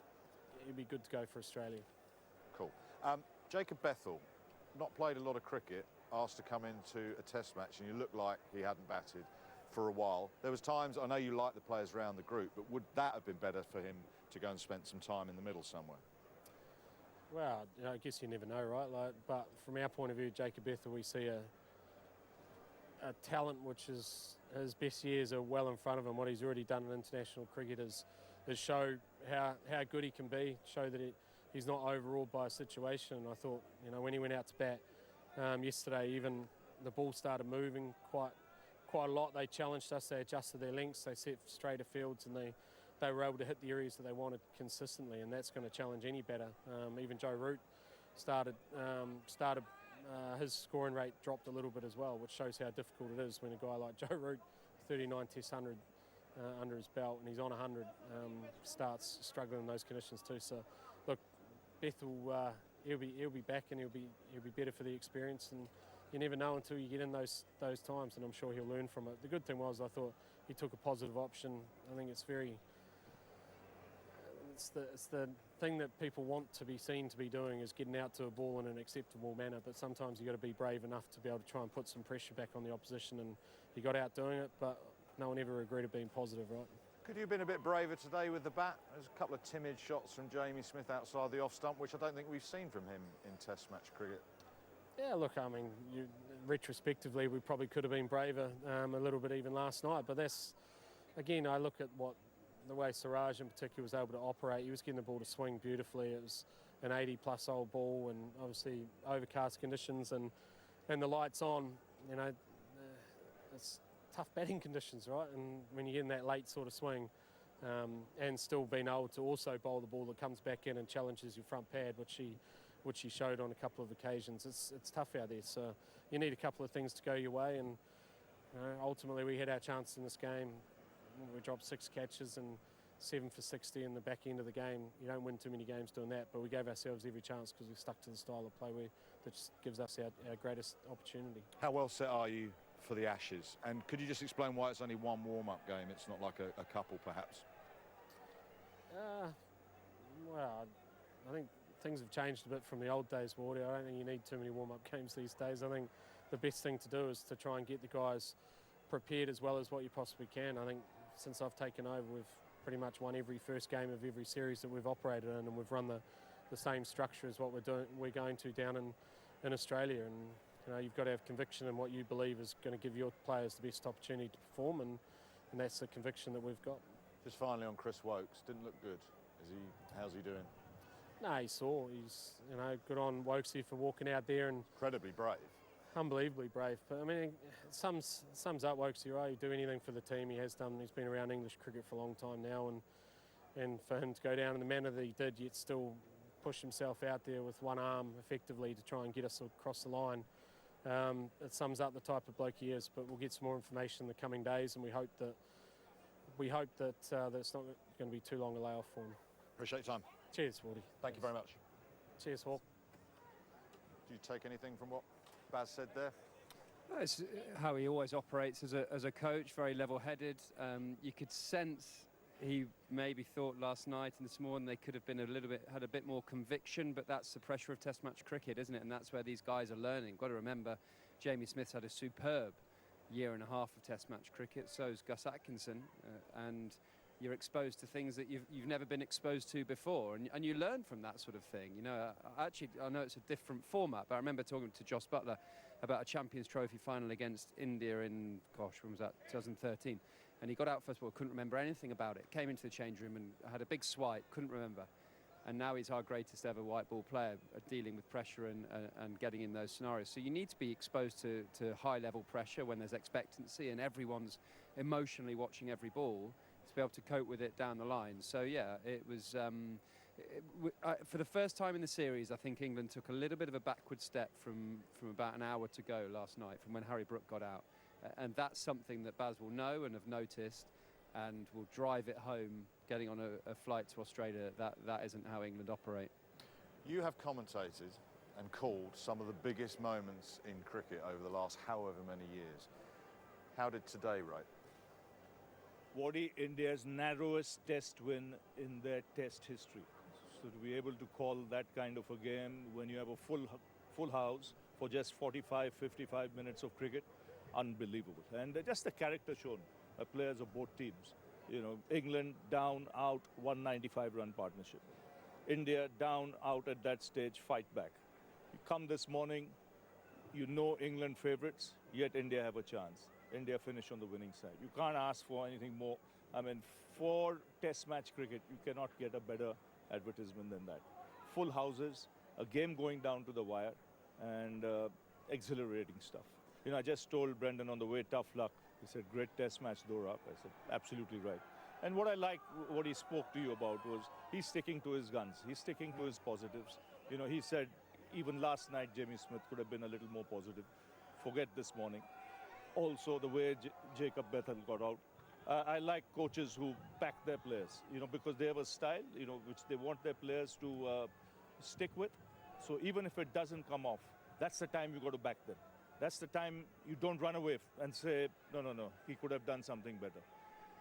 He'd be good to go for Australia. Cool. Jacob Bethel, not played a lot of cricket, asked to come into a Test match, and you looked like he hadn't batted for a while. There was times, I know you like the players around the group, but would that have been better for him to go and spend some time in the middle somewhere? Well, I guess you never know, right? But from our point of view, Jacob Bethel, we see a talent which is, his best years are well in front of him. What he's already done in international cricket is show how good he can be, show that he's not overawed by a situation. And I thought, when he went out to bat yesterday, even the ball started moving quite quite a lot. They challenged us, they adjusted their lengths, they set straighter fields, and they were able to hit the areas that they wanted consistently, and that's going to challenge any batter. Even Joe Root started his scoring rate dropped a little bit as well, which shows how difficult it is when a guy like Joe Root, 39 Test 100 under his belt, and he's on 100, starts struggling in those conditions too. So, look, Bethel, he'll be back, and he'll be better for the experience, and you never know until you get in those times, and I'm sure he'll learn from it. The good thing was I thought he took a positive option. I think it's the thing that people want to be seen to be doing is getting out to a ball in an acceptable manner, but sometimes you've got to be brave enough to be able to try and put some pressure back on the opposition, and he got out doing it, but no one ever regretted being positive, right? Could you have been a bit braver today with the bat? There's a couple of timid shots from Jamie Smith outside the off stump, which I don't think we've seen from him in Test match cricket. Yeah, look, I mean, retrospectively, we probably could have been braver a little bit even last night, but that's, again, I look at the way Siraj in particular was able to operate. He was getting the ball to swing beautifully. It was an 80-plus old ball, and obviously overcast conditions and the lights on, you know, it's tough batting conditions, right? And when you get in that late sort of swing, and still being able to also bowl the ball that comes back in and challenges your front pad, which he showed on a couple of occasions. It's tough out there, so you need a couple of things to go your way, and ultimately we had our chance in this game. We dropped 6 catches and 7 for 60 in the back end of the game. You don't win too many games doing that, but we gave ourselves every chance because we stuck to the style of play that just gives us our greatest opportunity. How well set are you for the Ashes? And could you just explain why it's only one warm-up game? It's not like a couple, perhaps? Well, I think things have changed a bit from the old days, Wardy. I don't think you need too many warm-up games these days. I think the best thing to do is to try and get the guys prepared as well as what you possibly can. I think since I've taken over, we've pretty much won every first game of every series that we've operated in, and we've run the same structure as what we're going to down in Australia. And you know, you've got to have conviction in what you believe is going to give your players the best opportunity to perform, and that's the conviction that we've got. Just finally on Chris Woakes, didn't look good. How's he doing? No, he's good on Wokesy for walking out there and incredibly brave. Unbelievably brave. But I mean, it sums up Wokesy, right? He'd do anything for the team. He has done. He's been around English cricket for a long time now, and for him to go down in the manner that he did, yet still push himself out there with one arm effectively to try and get us across the line, it sums up the type of bloke he is. But we'll get some more information in the coming days, and we hope that it's not going to be too long a layoff for him. Appreciate your time. Cheers, Wardy. Thank you very much. Cheers, Hawk. Do you take anything from what Baz said there? It's how he always operates as a coach, very level-headed. You could sense he maybe thought last night and this morning they could have been had a bit more conviction, but that's the pressure of Test match cricket, isn't it? And that's where these guys are learning. Got to remember, Jamie Smith's had a superb year and a half of Test match cricket. So's Gus Atkinson, and you're exposed to things that you've never been exposed to before, and you learn from that sort of thing. You know, I know it's a different format, but I remember talking to Joss Butler about a Champions Trophy final against India in, when was that, 2013, and he got out first of all, couldn't remember anything about it, came into the change room and had a big swipe, couldn't remember, and now he's our greatest ever white ball player, dealing with pressure and getting in those scenarios. So you need to be exposed to high level pressure when there's expectancy and everyone's emotionally watching every ball, to be able to cope with it down the line. So yeah, it was for the first time in the series, I think England took a little bit of a backward step from about an hour to go last night, from when Harry Brook got out, and that's something that Baz will know and have noticed, and will drive it home getting on a flight to Australia. That isn't how England operate. You have commentated and called some of the biggest moments in cricket over the last however many years. How did today rate? Wardy, India's narrowest test win in their test history. So to be able to call that kind of a game when you have a full house for just 45, 55 minutes of cricket, unbelievable. And just the character shown by players of both teams. You know, England down, out, 195-run partnership. India down, out at that stage, fight back. You come this morning, you know England favourites, yet India have a chance. India finish on the winning side. You can't ask for anything more. I mean, for Test match cricket, you cannot get a better advertisement than that. Full houses, a game going down to the wire, and exhilarating stuff. You know, I just told Brendan on the way, tough luck. He said, great test match, Dorab. I said, absolutely right. And what I like, what he spoke to you about was he's sticking to his guns. He's sticking to his positives. You know, he said even last night, Jamie Smith could have been a little more positive. Forget this morning. Also, the way Jacob Bethel got out. I like coaches who back their players, you know, because they have a style, you know, which they want their players to stick with. So even if it doesn't come off, that's the time you got to back them. That's the time you don't run away and say, no, he could have done something better.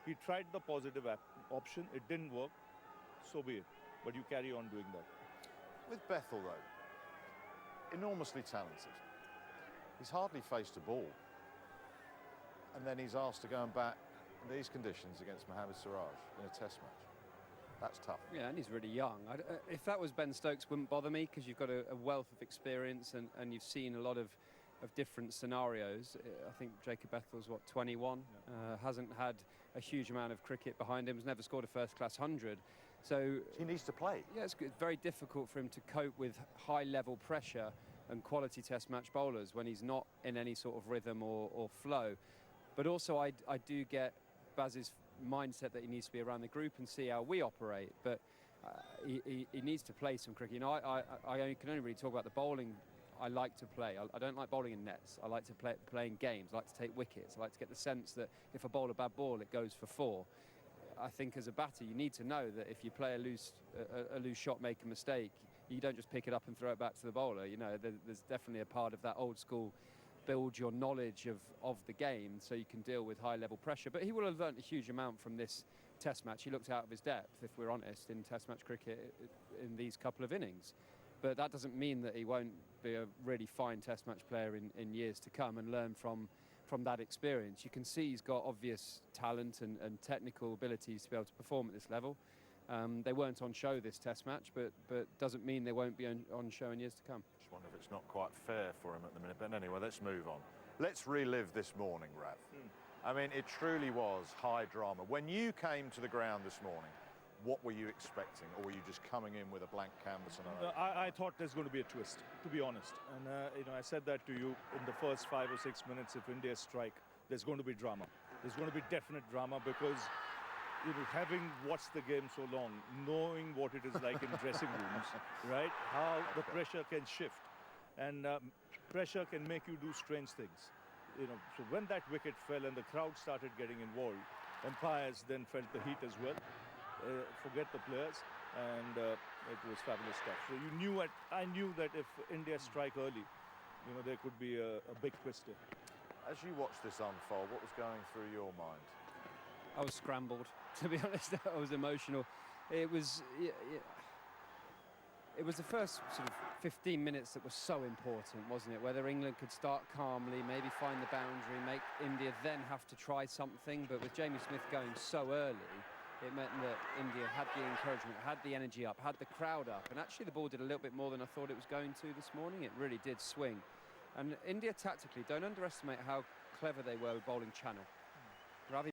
He tried the positive option. It didn't work. So be it. But you carry on doing that. With Bethel, though, enormously talented. He's hardly faced a ball. And then he's asked to go and bat in these conditions against Mohammad Siraj in a test match. That's tough. Yeah, and he's really young. If that was Ben Stokes, wouldn't bother me, because you've got a wealth of experience and you've seen a lot of different scenarios. I think Jacob Bethel's, 21? Hasn't had a huge amount of cricket behind him, has never scored a first-class 100. So he needs to play. Yeah, it's very difficult for him to cope with high-level pressure and quality test match bowlers when he's not in any sort of rhythm or flow. But also I do get Baz's mindset that he needs to be around the group and see how we operate. But he needs to play some cricket. You know, I can only really talk about the bowling I like to play. I don't like bowling in nets. I like to play in games. I like to take wickets. I like to get the sense that if I bowl a bad ball, it goes for 4. I think as a batter, you need to know that if you play a loose shot, make a mistake, you don't just pick it up and throw it back to the bowler. You know, there's definitely a part of that old school build your knowledge of the game so you can deal with high level pressure. But he will have learnt a huge amount from this test match. He looked out of his depth, if we're honest, in test match cricket in these couple of innings. But that doesn't mean that he won't be a really fine test match player in years to come and learn from that experience. You can see he's got obvious talent and technical abilities to be able to perform at this level. They weren't on show this test match, but doesn't mean they won't be on show in years to come. Just wonder if it's not quite fair for him at the minute. But anyway, let's move on. Let's relive this morning, Rav. I mean, it truly was high drama. When you came to the ground this morning, what were you expecting? Or were you just coming in with a blank canvas? And I thought there's going to be a twist, to be honest. And, you know, I said that to you in the first 5 or 6 minutes. If India strike, there's going to be drama. There's going to be definite drama because, you know, having watched the game so long, knowing what it is like in dressing rooms, right? How the pressure can shift. And pressure can make you do strange things. You know, so when that wicket fell and the crowd started getting involved, umpires then felt the heat as well. Forget the players, and it was fabulous stuff. So you knew I knew that if India strike early, you know, there could be a big twist here. As you watched this unfold, what was going through your mind? I was scrambled, to be honest. I was emotional. It was the first sort of 15 minutes that was so important, wasn't it? Whether England could start calmly, maybe find the boundary, make India then have to try something. But with Jamie Smith going so early, it meant that India had the encouragement, had the energy up, had the crowd up. And actually the ball did a little bit more than I thought it was going to this morning. It really did swing. And India tactically, don't underestimate how clever they were with bowling channel.